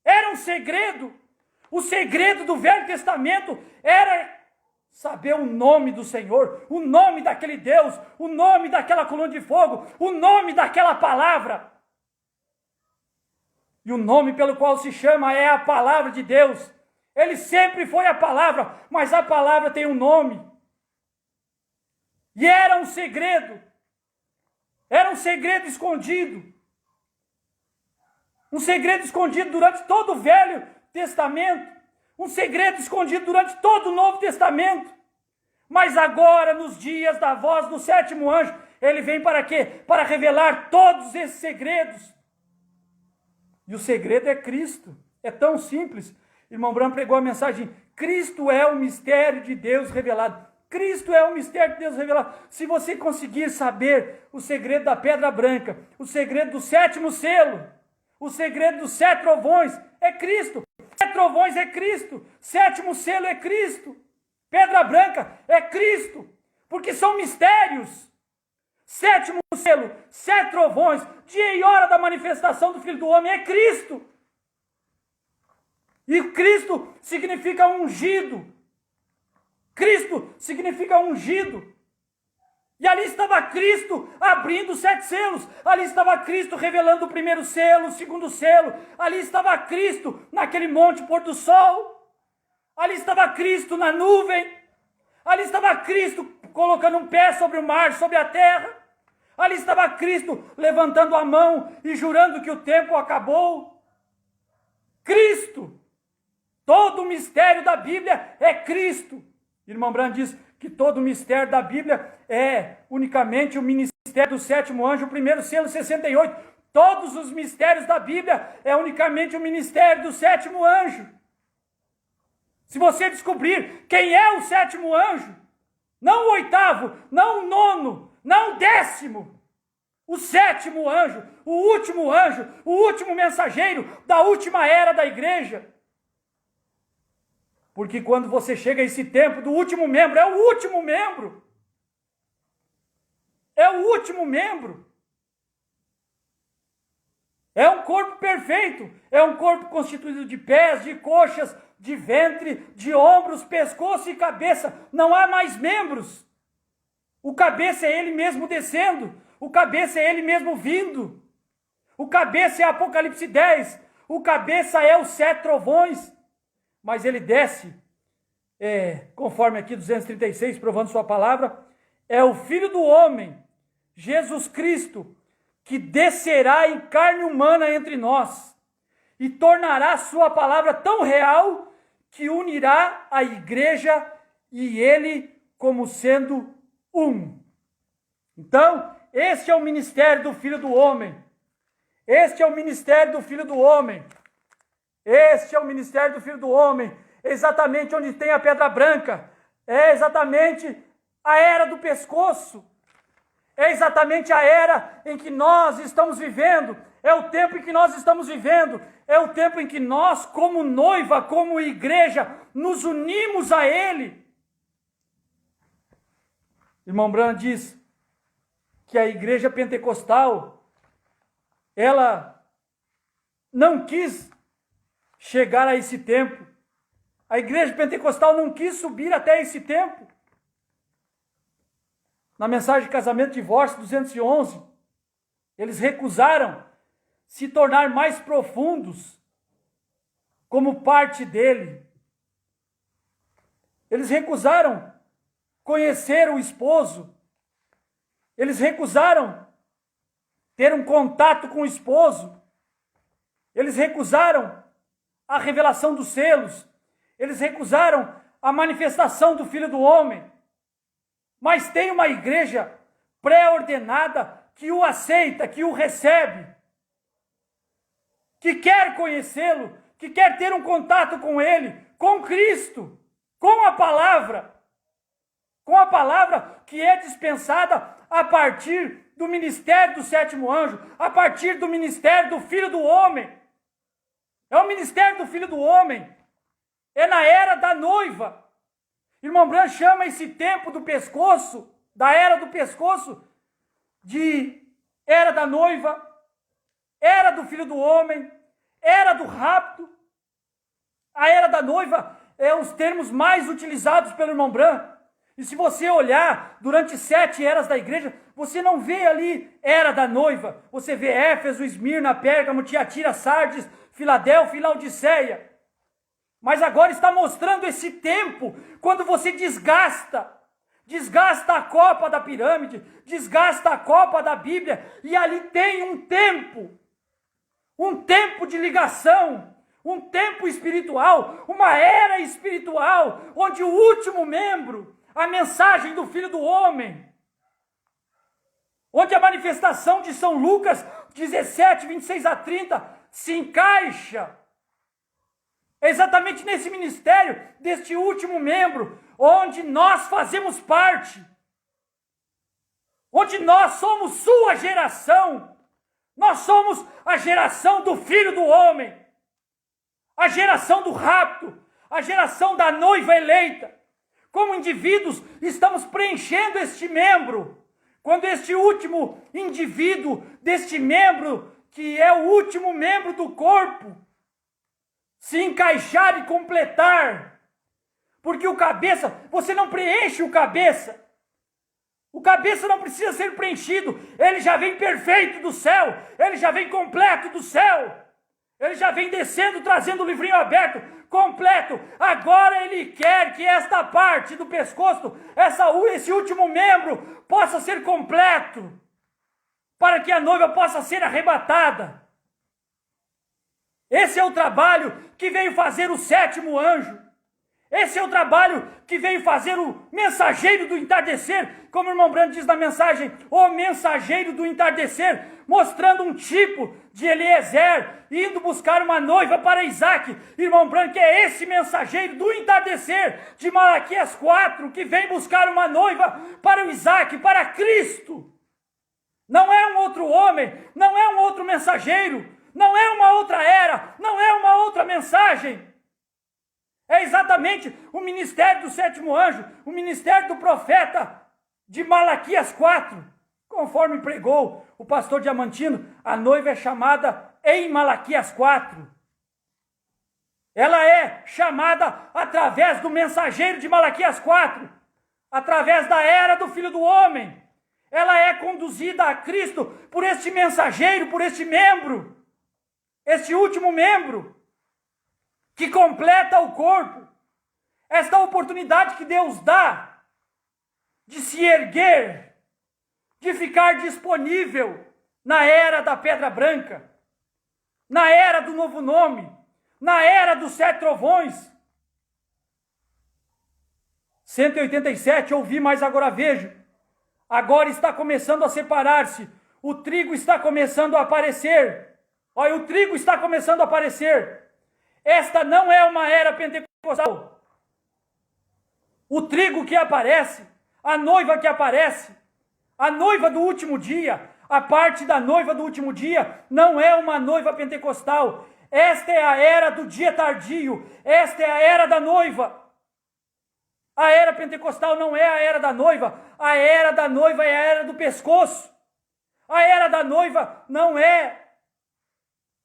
Era um segredo. O segredo do Velho Testamento era saber o nome do Senhor, o nome daquele Deus, o nome daquela coluna de fogo, o nome daquela palavra. E o nome pelo qual se chama é a palavra de Deus. Ele sempre foi a palavra, mas a palavra tem um nome. E era um segredo. Era um segredo escondido. Um segredo escondido durante todo o Velho Testamento. Um segredo escondido durante todo o Novo Testamento. Mas agora, nos dias da voz do 7º anjo, ele vem para quê? Para revelar todos esses segredos. E o segredo é Cristo. É tão simples. Irmão Branco pregou a mensagem: Cristo é o mistério de Deus revelado. Cristo é o mistério de Deus revelado. Se você conseguir saber o segredo da pedra branca, o segredo do 7º selo, o segredo dos 7 trovões, é Cristo. 7 trovões é Cristo. 7º selo é Cristo. Pedra branca é Cristo. Porque são mistérios. 7º selo, 7 trovões, dia e hora da manifestação do Filho do Homem é Cristo. E Cristo significa ungido. Cristo significa ungido. E ali estava Cristo abrindo os 7 selos. Ali estava Cristo revelando o 1º selo, o 2º selo. Ali estava Cristo naquele monte pôr do sol. Ali estava Cristo na nuvem. Ali estava Cristo colocando um pé sobre o mar, sobre a terra. Ali estava Cristo levantando a mão e jurando que o tempo acabou. Cristo. Todo o mistério da Bíblia é Cristo. Irmão Branco diz que todo o mistério da Bíblia é unicamente o ministério do 7º anjo, o 1º selo, 68. Todos os mistérios da Bíblia é unicamente o ministério do 7º anjo. Se você descobrir quem é o 7º anjo, não o 8º, não o 9º, não o 10º, o 7º anjo, o último mensageiro da última era da igreja. Porque quando você chega a esse tempo do último membro, é o último membro. É o último membro. É um corpo perfeito. É um corpo constituído de pés, de coxas, de ventre, de ombros, pescoço e cabeça. Não há mais membros. O cabeça é ele mesmo descendo. O cabeça é ele mesmo vindo. O cabeça é Apocalipse 10. O cabeça é os 7 trovões. Mas ele desce, conforme aqui 236, provando sua palavra, é o Filho do Homem, Jesus Cristo, que descerá em carne humana entre nós e tornará sua palavra tão real que unirá a igreja e ele como sendo um. Então, este é o ministério do Filho do Homem. Este é o ministério do Filho do Homem. Este é o ministério do Filho do Homem, exatamente onde tem a pedra branca, é exatamente a era do pescoço, é exatamente a era em que nós estamos vivendo, é o tempo em que nós estamos vivendo, é o tempo em que nós, como noiva, como igreja, nos unimos a Ele. Irmão Branham diz que a igreja pentecostal, ela não quis chegar a esse tempo. A igreja pentecostal não quis subir até esse tempo. Na mensagem de casamento e divórcio 211, eles recusaram se tornar mais profundos como parte dele. Eles recusaram conhecer o esposo. Eles recusaram ter um contato com o esposo. Eles recusaram a revelação dos selos. Eles recusaram a manifestação do Filho do Homem. Mas tem uma igreja pré-ordenada que o aceita, que o recebe, que quer conhecê-lo, que quer ter um contato com ele, com Cristo, com a palavra que é dispensada a partir do ministério do 7º anjo, a partir do ministério do Filho do Homem. É o ministério do Filho do Homem. É na era da noiva. Irmão Branham chama esse tempo do pescoço, da era do pescoço, de era da noiva, era do Filho do Homem, era do rapto. A era da noiva é os termos mais utilizados pelo irmão Branham. E se você olhar durante 7 eras da igreja, você não vê ali era da noiva. Você vê Éfeso, Esmirna, Pérgamo, Tiatira, Sardes, Filadélfia e Laodiceia. Mas agora está mostrando esse tempo, quando você desgasta a copa da pirâmide, desgasta a copa da Bíblia, e ali tem um tempo de ligação, um tempo espiritual, uma era espiritual, onde o último membro, a mensagem do Filho do Homem, onde a manifestação de São Lucas 17, 26 a 30 se encaixa. É exatamente nesse ministério, deste último membro, onde nós fazemos parte, onde nós somos sua geração, nós somos a geração do Filho do Homem, a geração do rapto, a geração da noiva eleita. Como indivíduos, estamos preenchendo este membro. Quando este último indivíduo, deste membro, que é o último membro do corpo, se encaixar e completar. Porque o cabeça, você não preenche o cabeça. O cabeça não precisa ser preenchido. Ele já vem perfeito do céu. Ele já vem completo do céu. Ele já vem descendo, trazendo o livrinho aberto, completo. Agora ele quer que esta parte do pescoço, esse último membro, possa ser completo, para que a noiva possa ser arrebatada. Esse é o trabalho que veio fazer o 7º anjo. Esse é o trabalho que veio fazer o mensageiro do entardecer, como o irmão Branham diz na mensagem, o mensageiro do entardecer, mostrando um tipo de Eliezer, indo buscar uma noiva para Isaac. Irmão Branham, que é esse mensageiro do entardecer, de Malaquias 4, que vem buscar uma noiva para o Isaac, para Cristo. Não é um outro homem, não é um outro mensageiro, não é uma outra era, não é uma outra mensagem. É exatamente o ministério do sétimo anjo, o ministério do profeta de Malaquias 4. Conforme pregou o pastor Diamantino, a noiva é chamada em Malaquias 4. Ela é chamada através do mensageiro de Malaquias 4, através da era do Filho do Homem. Ela é conduzida a Cristo por este mensageiro, por este membro, este último membro, que completa o corpo. Esta oportunidade que Deus dá de se erguer, de ficar disponível na era da pedra branca, na era do novo nome, na era dos 7 trovões. 187, ouvi, mas agora vejo. Agora está começando a separar-se. O trigo está começando a aparecer. Olha, o trigo está começando a aparecer. Esta não é uma era pentecostal. O trigo que aparece, a noiva que aparece, a noiva do último dia, a parte da noiva do último dia, não é uma noiva pentecostal. Esta é a era do dia tardio. Esta é a era da noiva. A era pentecostal não é a era da noiva. A era da noiva é a era do pescoço. A era da noiva não é...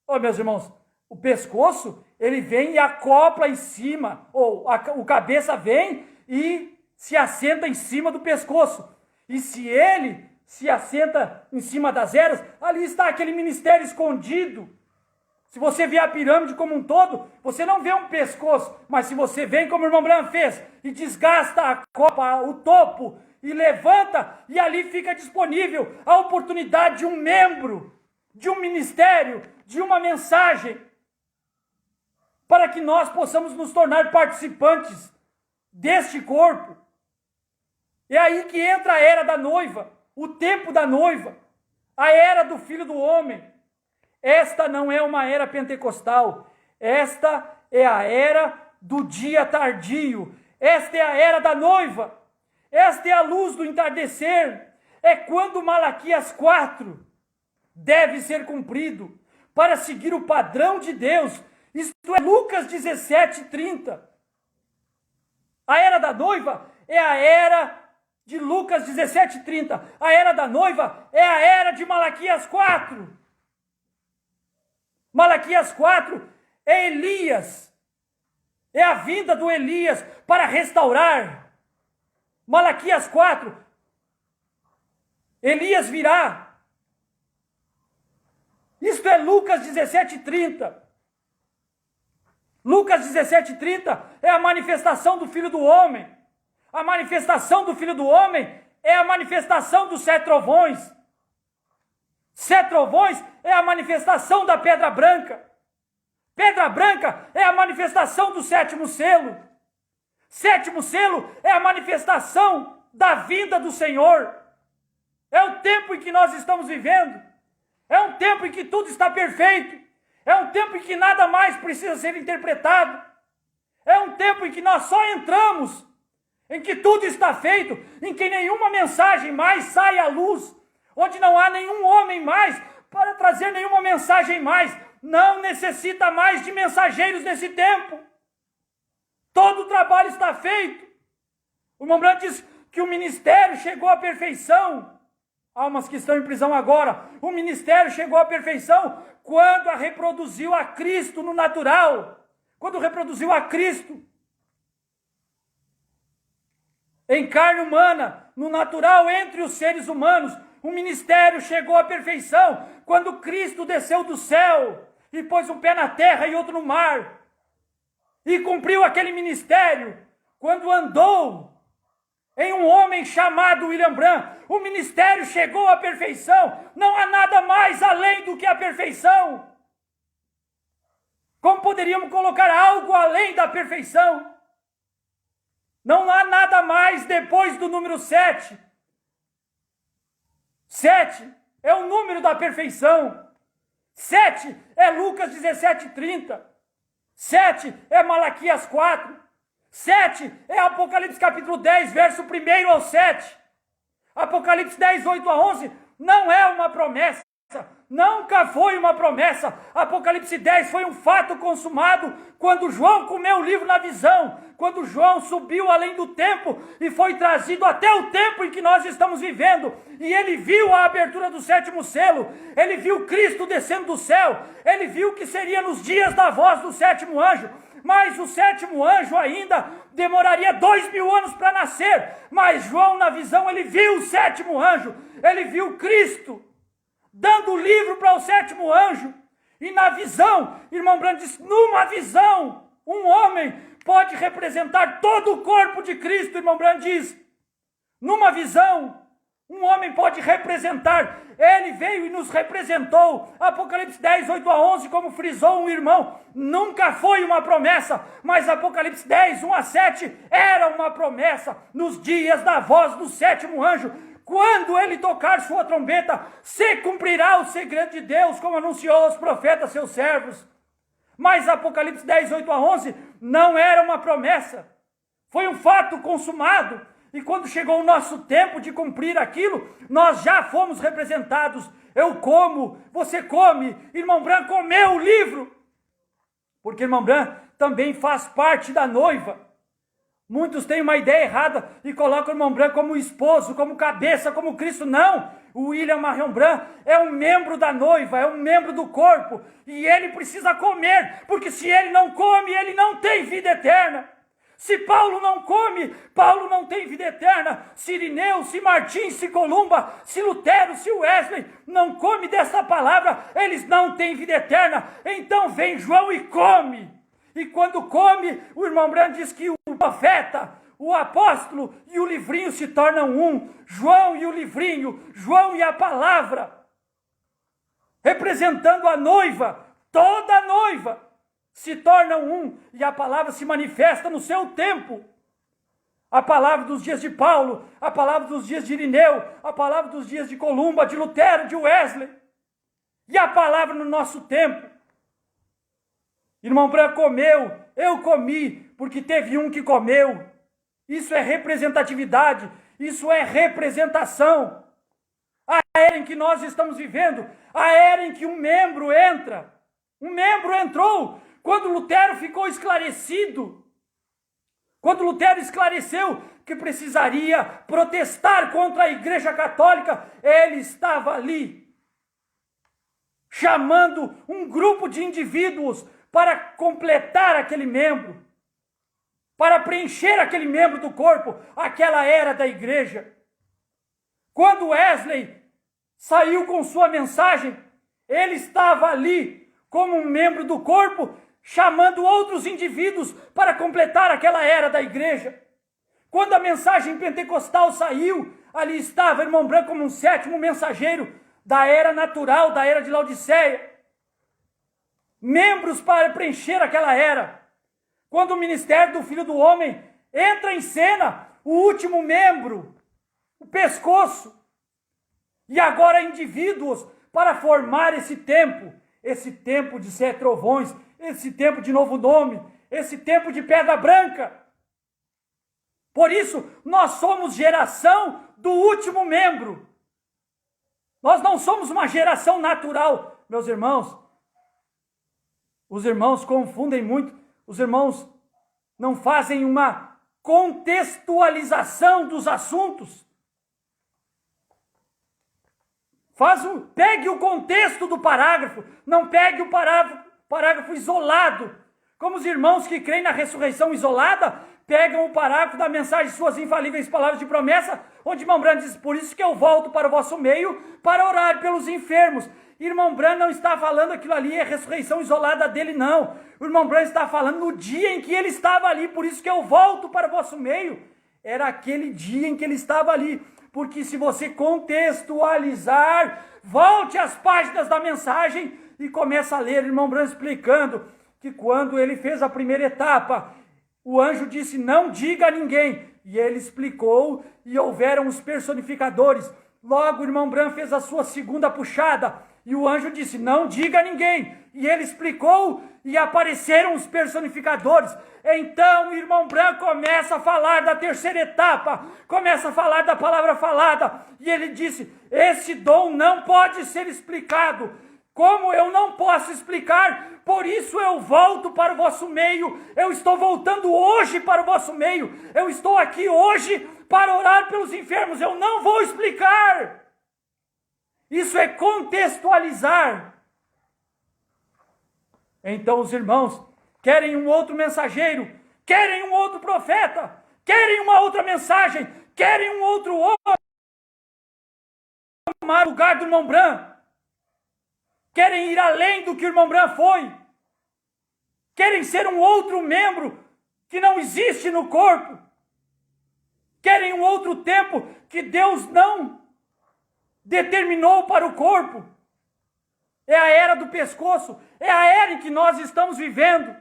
Ó, meus irmãos, o pescoço, ele vem e acopla em cima, ou o cabeça vem e se assenta em cima do pescoço. E se ele se assenta em cima das eras, ali está aquele ministério escondido. Se você vê a pirâmide como um todo, você não vê um pescoço, mas se você vem como o irmão Branham fez, e desgasta a copa, o topo, e levanta, e ali fica disponível a oportunidade de um membro, de um ministério, de uma mensagem, para que nós possamos nos tornar participantes deste corpo. É aí que entra a era da noiva, o tempo da noiva, a era do Filho do Homem. Esta não é uma era pentecostal. Esta é a era do dia tardio. Esta é a era da noiva. Esta é a luz do entardecer. É quando Malaquias 4 deve ser cumprido para seguir o padrão de Deus. Isto é Lucas 17:30. A era da noiva é a era de Lucas 17:30. A era da noiva é a era de Malaquias 4. Malaquias 4 é Elias. É a vinda do Elias para restaurar. Malaquias 4. Elias virá. Isto é Lucas 17:30. Lucas 17:30 é a manifestação do Filho do Homem. A manifestação do Filho do Homem é a manifestação dos 7 trovões. 7 trovões é a manifestação da pedra branca. Pedra branca é a manifestação do 7º selo. 7º selo é a manifestação da vinda do Senhor. É o tempo em que nós estamos vivendo. É um tempo em que tudo está perfeito. É um tempo em que nada mais precisa ser interpretado. É um tempo em que nós só entramos, em que tudo está feito, em que nenhuma mensagem mais sai à luz, onde não há nenhum homem mais para trazer nenhuma mensagem mais. Não necessita mais de mensageiros nesse tempo. Todo o trabalho está feito. O irmão Branham diz que o ministério chegou à perfeição. Almas que estão em prisão agora. O ministério chegou à perfeição quando a reproduziu a Cristo no natural. Quando reproduziu a Cristo em carne humana, no natural, entre os seres humanos. O ministério chegou à perfeição quando Cristo desceu do céu e pôs um pé na terra e outro no mar. E cumpriu aquele ministério quando andou em um homem chamado William Branham. O ministério chegou à perfeição. Não há nada mais além do que a perfeição. Como poderíamos colocar algo além da perfeição? Não há nada mais depois do número 7. 7 é o número da perfeição. 7 é Lucas 17:30. 7 é Malaquias 4. 7 é Apocalipse capítulo 10, verso 1 ao 7. Apocalipse 10, 8 a 11 não é uma promessa, Nunca foi uma promessa. Apocalipse 10 foi um fato consumado quando João comeu o livro na visão, quando João subiu além do tempo e foi trazido até o tempo em que nós estamos vivendo, e ele viu a abertura do 7º selo, ele viu Cristo descendo do céu, ele viu que seria nos dias da voz do 7º anjo, mas o 7º anjo ainda demoraria 2000 anos para nascer, mas João na visão ele viu o 7º anjo, ele viu Cristo dando o livro para o 7º anjo, e na visão, irmão Branham diz, numa visão, um homem pode representar todo o corpo de Cristo, irmão Branham diz, numa visão, um homem pode representar, ele veio e nos representou, Apocalipse 10, 8 a 11, como frisou um irmão, nunca foi uma promessa, mas Apocalipse 10, 1 a 7, era uma promessa, nos dias da voz do 7º anjo, quando ele tocar sua trombeta, se cumprirá o segredo de Deus, como anunciou aos profetas seus servos. Mas Apocalipse 10, 8 a 11, não era uma promessa. Foi um fato consumado. E quando chegou o nosso tempo de cumprir aquilo, nós já fomos representados. Eu como, você come. Irmão Branham comeu o livro. Porque irmão Branham também faz parte da noiva. Muitos têm uma ideia errada e colocam o irmão Branham como esposo, como cabeça, como Cristo. Não! O William Marion Branham é um membro da noiva, é um membro do corpo. E ele precisa comer, porque se ele não come, ele não tem vida eterna. Se Paulo não come, Paulo não tem vida eterna. Se Irineu, se Martins, se Columba, se Lutero, se Wesley não come dessa palavra, eles não têm vida eterna. Então vem João e come. E quando come, o irmão Branham diz que o profeta, o apóstolo e o livrinho se tornam um. João e o livrinho, João e a palavra, representando a noiva, toda a noiva, se tornam um. E a palavra se manifesta no seu tempo. A palavra dos dias de Paulo, a palavra dos dias de Irineu, a palavra dos dias de Columba, de Lutero, de Wesley. E a palavra no nosso tempo. Irmão Branham comeu, eu comi, porque teve um que comeu. Isso é representatividade, isso é representação. A era em que nós estamos vivendo, a era em que um membro entra. Um membro entrou quando Lutero ficou esclarecido. Quando Lutero esclareceu que precisaria protestar contra a Igreja Católica, ele estava ali, chamando um grupo de indivíduos para completar aquele membro, para preencher aquele membro do corpo, aquela era da igreja. Quando Wesley saiu com sua mensagem, ele estava ali como um membro do corpo, chamando outros indivíduos para completar aquela era da igreja. Quando a mensagem pentecostal saiu, ali estava o irmão Branham como um 7º mensageiro da era natural, da era de Laodiceia. Membros para preencher aquela era. Quando o ministério do Filho do Homem entra em cena, o último membro, o pescoço. E agora indivíduos para formar esse tempo de 7 trovões, esse tempo de novo nome, esse tempo de pedra branca. Por isso, nós somos geração do último membro. Nós não somos uma geração natural, meus irmãos. Os irmãos confundem muito, os irmãos não fazem uma contextualização dos assuntos. Pegue o contexto do parágrafo, não pegue o parágrafo isolado. Como os irmãos que creem na ressurreição isolada, pegam o parágrafo da mensagem de suas infalíveis palavras de promessa, onde irmão Branham diz, por isso que eu volto para o vosso meio, para orar pelos enfermos. Irmão Branham não está falando aquilo ali, é ressurreição isolada dele, não. O irmão Branham está falando no dia em que ele estava ali, por isso que eu volto para o vosso meio. Era aquele dia em que ele estava ali. Porque se você contextualizar, volte às páginas da mensagem e comece a ler, irmão Branham explicando que quando ele fez a primeira etapa, o anjo disse, não diga a ninguém. E ele explicou, e houveram os personificadores. Logo, o irmão Branham fez a sua segunda puxada e o anjo disse, não diga a ninguém. E ele explicou e apareceram os personificadores. Então o irmão Branham começa a falar da terceira etapa, começa a falar da palavra falada. E ele disse, esse dom não pode ser explicado. Como eu não posso explicar, por isso eu volto para o vosso meio. Eu estou voltando hoje para o vosso meio. Eu estou aqui hoje para orar pelos enfermos. Eu não vou explicar. Isso é contextualizar. Então os irmãos querem um outro mensageiro, querem um outro profeta, querem uma outra mensagem, querem um outro homem tomar o lugar do irmão Branham. Querem ir além do que o irmão Branham foi. Querem ser um outro membro que não existe no corpo. Querem um outro tempo que Deus não determinou para o corpo. É a era do pescoço. É a era em que nós estamos vivendo.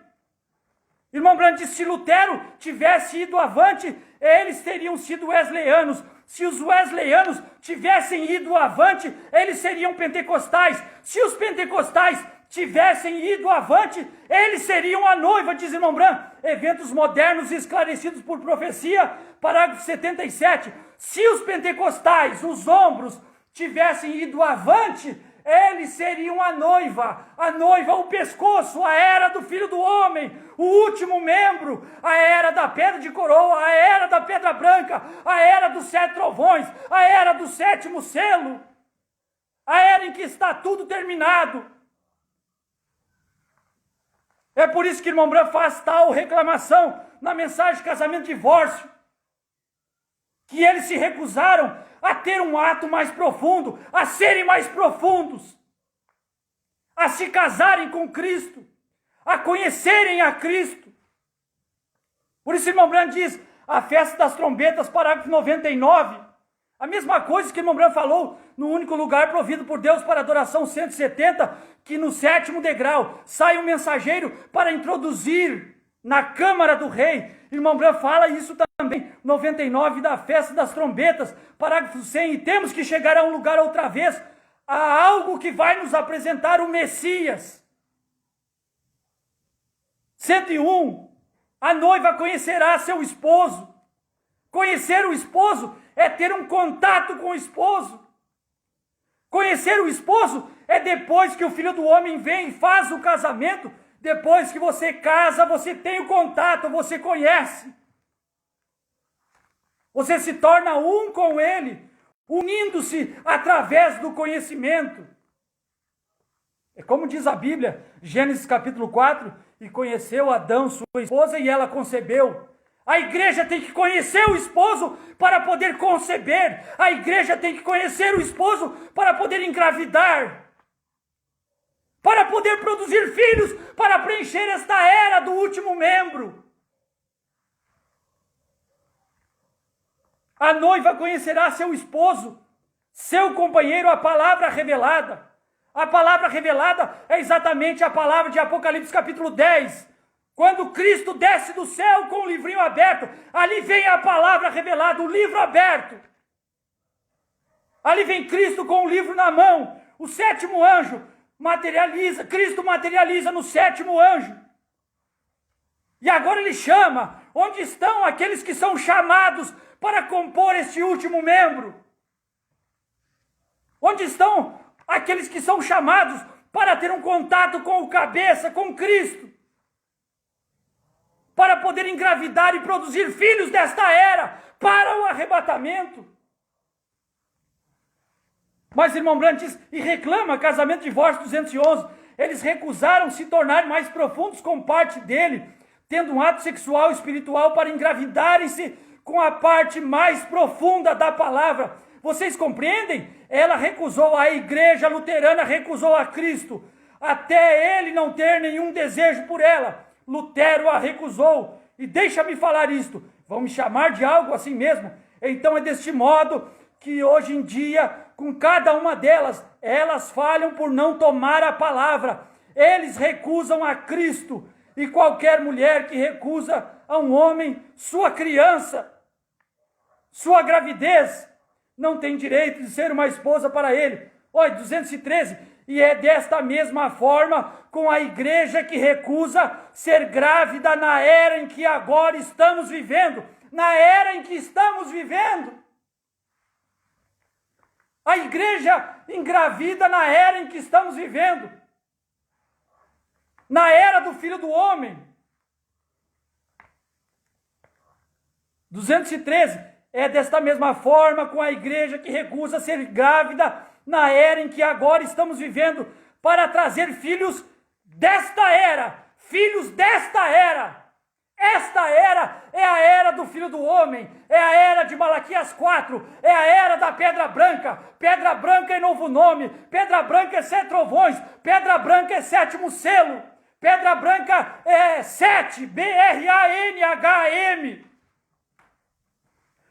Irmão Branham disse, se Lutero tivesse ido avante, eles teriam sido wesleyanos. Se os wesleyanos tivessem ido avante, eles seriam pentecostais. Se os pentecostais tivessem ido avante, eles seriam a noiva, diz irmão Branham. Eventos modernos esclarecidos por profecia, parágrafo 77. Se os pentecostais, os ombros, tivessem ido avante, eles seriam a noiva, o pescoço, a era do Filho do Homem, o último membro, a era da pedra de coroa, a era da pedra branca, a era dos 7 trovões, a era do 7º selo, a era em que está tudo terminado. É por isso que o irmão Branham faz tal reclamação na mensagem de casamento e divórcio, que eles se recusaram a ter um ato mais profundo, a serem mais profundos, a se casarem com Cristo, a conhecerem a Cristo. Por isso, irmão Branham diz, a festa das trombetas, parágrafo 99, a mesma coisa que o irmão Branham falou no único lugar provido por Deus para adoração 170, que no 7º degrau sai um mensageiro para introduzir na Câmara do Rei. Irmão Branham fala isso também, 99 da festa das trombetas, parágrafo 100, e temos que chegar a um lugar outra vez, a algo que vai nos apresentar o Messias. 101, a noiva conhecerá seu esposo. Conhecer o esposo é ter um contato com o esposo. Conhecer o esposo é depois que o Filho do Homem vem e faz o casamento. Depois que você casa, você tem o contato, você conhece. Você se torna um com ele, unindo-se através do conhecimento. É como diz a Bíblia, Gênesis capítulo 4, e conheceu Adão, sua esposa, e ela concebeu. A igreja tem que conhecer o esposo para poder conceber. A igreja tem que conhecer o esposo para poder engravidar. Para poder produzir filhos, para preencher esta era do último membro. A noiva conhecerá seu esposo, seu companheiro, a palavra revelada. A palavra revelada é exatamente a palavra de Apocalipse capítulo 10. Quando Cristo desce do céu com o livrinho aberto, ali vem a palavra revelada, o livro aberto. Ali vem Cristo com o livro na mão, o 7º anjo materializa, Cristo materializa no 7º anjo. E agora ele chama, onde estão aqueles que são chamados para compor este último membro? Onde estão aqueles que são chamados para ter um contato com o cabeça, com Cristo? Para poder engravidar e produzir filhos desta era, para o arrebatamento. Mas irmão Branham diz, e reclama, casamento e divórcio 211, eles recusaram se tornar mais profundos com parte dele, tendo um ato sexual e espiritual para engravidarem-se com a parte mais profunda da palavra. Vocês compreendem? Ela recusou, a igreja luterana recusou a Cristo, até ele não ter nenhum desejo por ela. Lutero a recusou. E deixa-me falar isto, vão me chamar de algo assim mesmo? Então é deste modo que hoje em dia, com cada uma delas, elas falham por não tomar a palavra. Eles recusam a Cristo. E qualquer mulher que recusa a um homem sua criança, sua gravidez, não tem direito de ser uma esposa para ele. Olha, 213. E é desta mesma forma com a igreja que recusa ser grávida na era em que agora estamos vivendo. Na era em que estamos vivendo. A igreja engravida na era em que estamos vivendo. Na era do Filho do Homem. 213. É desta mesma forma com a igreja que recusa ser grávida na era em que agora estamos vivendo, para trazer filhos desta era. Filhos desta era. Esta era é a era do Filho do Homem, é a era de Malaquias 4, é a era da pedra branca. Pedra branca é novo nome, pedra branca é 7 trovões, pedra branca é 7º selo, pedra branca é 7, B-R-A-N-H-M.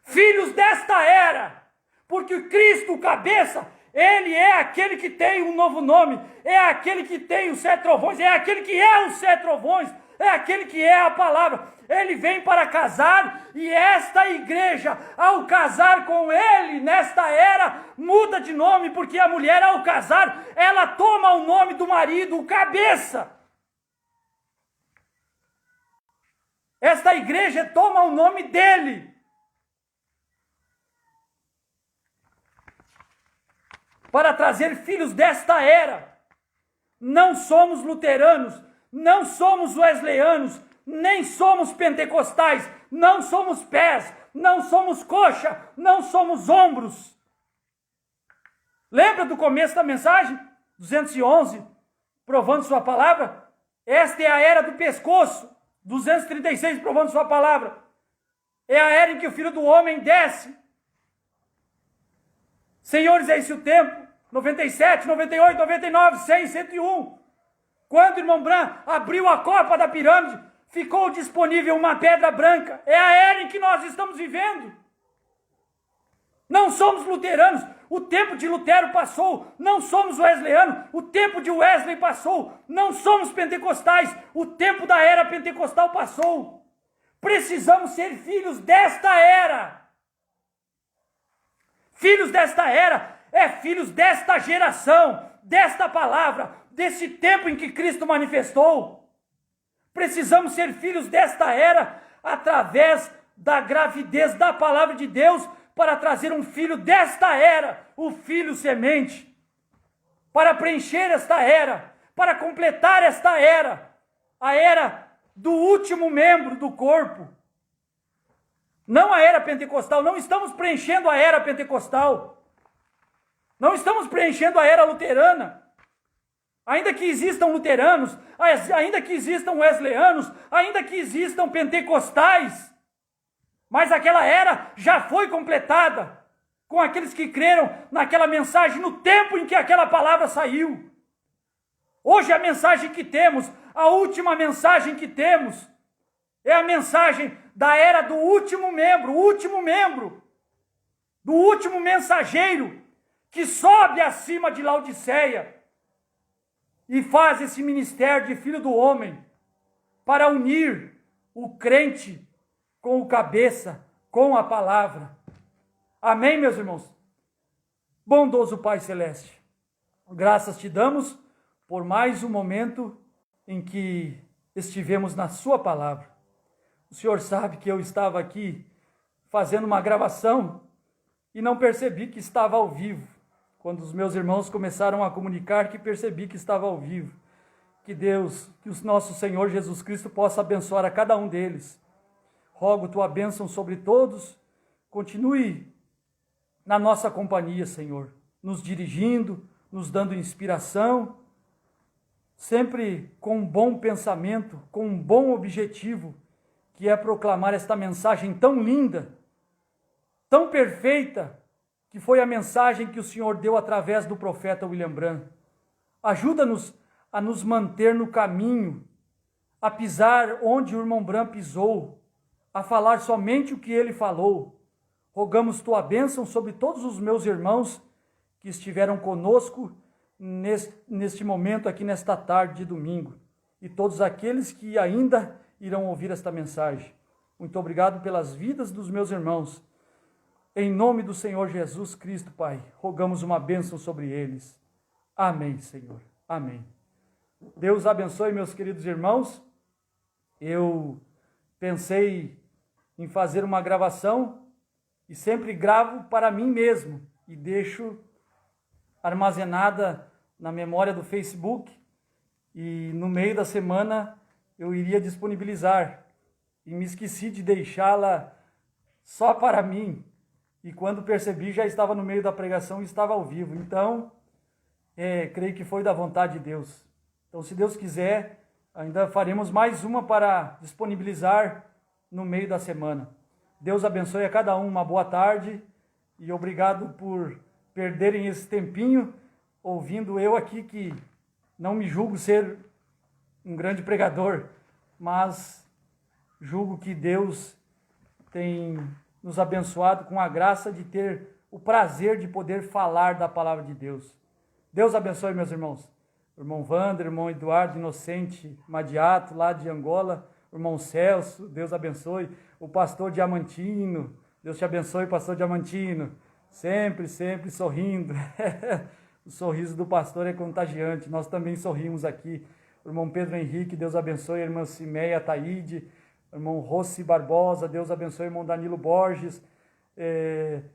Filhos desta era, porque Cristo, cabeça, ele é aquele que tem um novo nome, é aquele que tem os 7 trovões, é aquele que é os 7 trovões, é aquele que é a palavra. Ele vem para casar e esta igreja, ao casar com ele nesta era, muda de nome, porque a mulher, ao casar, ela toma o nome do marido, o cabeça. Esta igreja toma o nome dele. Para trazer filhos desta era. Não somos luteranos, não somos wesleyanos, nem somos pentecostais, não somos pés, não somos coxa, não somos ombros. Lembra do começo da mensagem? 211, provando sua palavra? Esta é a era do pescoço. 236, provando sua palavra. É a era em que o Filho do Homem desce. Senhores, é esse o tempo. 97, 98, 99, 100, 101. Quando o irmão Branham abriu a copa da pirâmide, ficou disponível uma pedra branca. É a era em que nós estamos vivendo. Não somos luteranos. O tempo de Lutero passou. Não somos wesleyanos. O tempo de Wesley passou. Não somos pentecostais. O tempo da era pentecostal passou. Precisamos ser filhos desta era. Filhos desta era é filhos desta geração, desta palavra, desse tempo em que Cristo manifestou. Precisamos ser filhos desta era através da gravidez da palavra de Deus para trazer um filho desta era, o filho semente, para preencher esta era, para completar esta era, a era do último membro do corpo. Não a era pentecostal, não estamos preenchendo a era pentecostal. Não estamos preenchendo a era luterana. Ainda que existam luteranos, ainda que existam wesleyanos, ainda que existam pentecostais, mas aquela era já foi completada com aqueles que creram naquela mensagem no tempo em que aquela palavra saiu. Hoje a mensagem que temos, a última mensagem que temos, é a mensagem da era do último membro, do último mensageiro, que sobe acima de Laodiceia e faz esse ministério de Filho do Homem para unir o crente com o cabeça, com a palavra. Amém, meus irmãos? Bondoso Pai Celeste, graças te damos por mais um momento em que estivemos na sua palavra. O Senhor sabe que eu estava aqui fazendo uma gravação e não percebi que estava ao vivo. Quando os meus irmãos começaram a comunicar, que percebi que estava ao vivo. Que Deus, que o nosso Senhor Jesus Cristo possa abençoar a cada um deles. Rogo tua bênção sobre todos. Continue na nossa companhia, Senhor, nos dirigindo, nos dando inspiração, sempre com um bom pensamento, com um bom objetivo, que é proclamar esta mensagem tão linda, tão perfeita, que foi a mensagem que o Senhor deu através do profeta William Branham. Ajuda-nos a nos manter no caminho, a pisar onde o irmão Branham pisou, a falar somente o que ele falou. Rogamos tua bênção sobre todos os meus irmãos que estiveram conosco neste momento aqui, nesta tarde de domingo, e todos aqueles que ainda irão ouvir esta mensagem. Muito obrigado pelas vidas dos meus irmãos. Em nome do Senhor Jesus Cristo, Pai, rogamos uma bênção sobre eles. Amém, Senhor. Amém. Deus abençoe, meus queridos irmãos. Eu pensei em fazer uma gravação e sempre gravo para mim mesmo e deixo armazenada na memória do Facebook, e no meio da semana eu iria disponibilizar e me esqueci de deixá-la só para mim, e quando percebi já estava no meio da pregação e estava ao vivo. Então creio que foi da vontade de Deus. Então, se Deus quiser, ainda faremos mais uma para disponibilizar no meio da semana. Deus abençoe a cada um, uma boa tarde, e obrigado por perderem esse tempinho ouvindo eu aqui, que não me julgo ser um grande pregador, mas julgo que Deus tem nos abençoado com a graça de ter o prazer de poder falar da palavra de Deus. Deus abençoe, meus irmãos. O irmão Wander, o irmão Eduardo Inocente Madiato, lá de Angola, o irmão Celso, Deus abençoe. O pastor Diamantino, Deus te abençoe, pastor Diamantino. Sempre, sempre sorrindo. O sorriso do pastor é contagiante. Nós também sorrimos aqui. O irmão Pedro Henrique, Deus abençoe. A irmã Cimeia Taíde, o irmão Rossi Barbosa, Deus abençoe. O irmão Danilo Borges,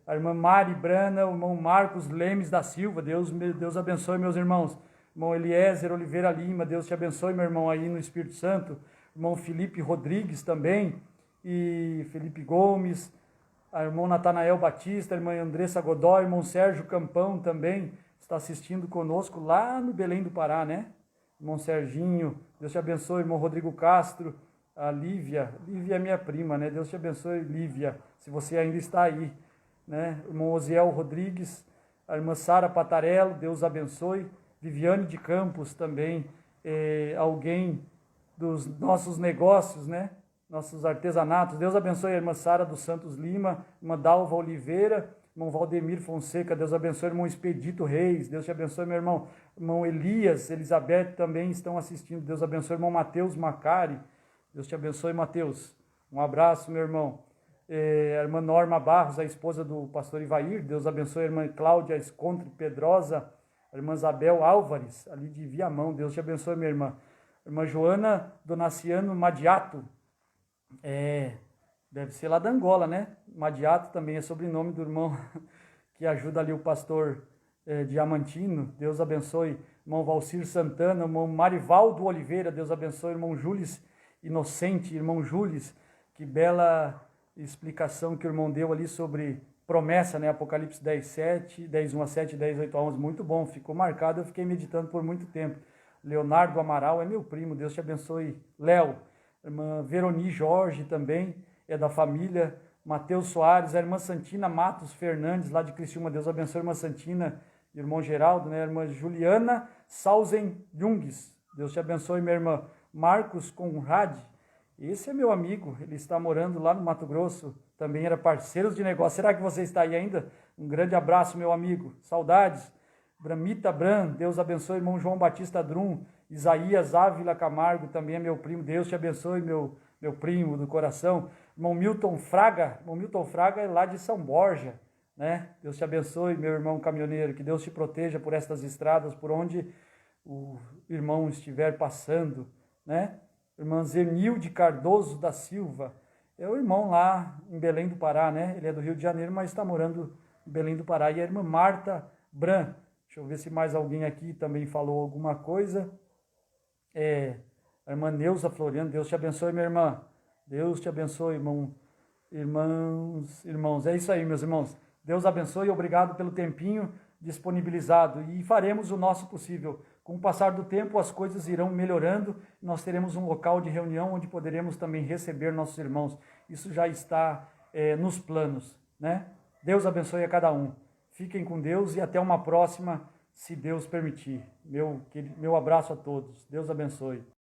a irmã Mari Brana, o irmão Marcos Lemes da Silva, Deus abençoe, meus irmãos. O irmão Eliezer Oliveira Lima, Deus te abençoe, meu irmão, aí no Espírito Santo. O irmão Felipe Rodrigues também, e Felipe Gomes, a irmão Natanael Batista, a irmã Andressa Godoy, o irmão Sérgio Campão também está assistindo conosco lá no Belém do Pará, né? Irmão Serginho, Deus te abençoe. Irmão Rodrigo Castro, a Lívia é minha prima, né? Deus te abençoe, Lívia, se você ainda está aí, né? Irmão Osiel Rodrigues, a irmã Sara Patarello, Deus abençoe. Viviane de Campos também, alguém dos nossos negócios, né? Nossos artesanatos. Deus abençoe a irmã Sara dos Santos Lima, irmã Dalva Oliveira, irmão Valdemir Fonseca, Deus abençoe. Irmão Expedito Reis, Deus te abençoe, meu irmão. Irmão Elias, Elizabeth também estão assistindo, Deus abençoe. Irmão Mateus Macari, Deus te abençoe, Mateus. Um abraço, meu irmão. A irmã Norma Barros, a esposa do pastor Ivair, Deus abençoe. A irmã Cláudia Escontre Pedrosa, a irmã Isabel Álvares, ali de Viamão, Deus te abençoe, minha irmã. A irmã Joana Donaciano Madiato, deve ser lá da Angola, né? Madiato também é sobrenome do irmão que ajuda ali o pastor Diamantino, Deus abençoe. Irmão Valcir Santana, irmão Marivaldo Oliveira, Deus abençoe. Irmão Júlis Inocente, irmão Júlis, que bela explicação que o irmão deu ali sobre promessa, né? Apocalipse 10:7, 10:1-7, 10:8-11, muito bom, ficou marcado, eu fiquei meditando por muito tempo. Leonardo Amaral é meu primo, Deus te abençoe. Léo, irmã Veroni Jorge também é da família. Mateus Soares, a irmã Santina Matos Fernandes, lá de Criciúma, Deus abençoe. Irmã Santina, irmão Geraldo, né? Irmã Juliana Sausen Jungs, Deus te abençoe, minha irmã. Marcos Conrad, esse é meu amigo, ele está morando lá no Mato Grosso, também era parceiro de negócio. Será que você está aí ainda? Um grande abraço, meu amigo, saudades. Bramita Bran, Deus abençoe. Irmão João Batista Drum, Isaías Ávila Camargo, também é meu primo, Deus te abençoe, meu primo do coração. Irmão Milton Fraga é lá de São Borja, né? Deus te abençoe, meu irmão caminhoneiro, que Deus te proteja por estas estradas, por onde o irmão estiver passando, né? Irmã Zenilde Cardoso da Silva, é o irmão lá em Belém do Pará, né? Ele é do Rio de Janeiro, mas está morando em Belém do Pará. E a irmã Marta Bran, deixa eu ver se mais alguém aqui também falou alguma coisa. A irmã Neuza Floriano, Deus te abençoe, minha irmã. Deus te abençoe, irmão. Irmãos, é isso aí, meus irmãos. Deus abençoe e obrigado pelo tempinho disponibilizado. E faremos o nosso possível. Com o passar do tempo, as coisas irão melhorando. Nós teremos um local de reunião onde poderemos também receber nossos irmãos. Isso já está nos planos, né? Deus abençoe a cada um. Fiquem com Deus e até uma próxima, se Deus permitir. Meu abraço a todos. Deus abençoe.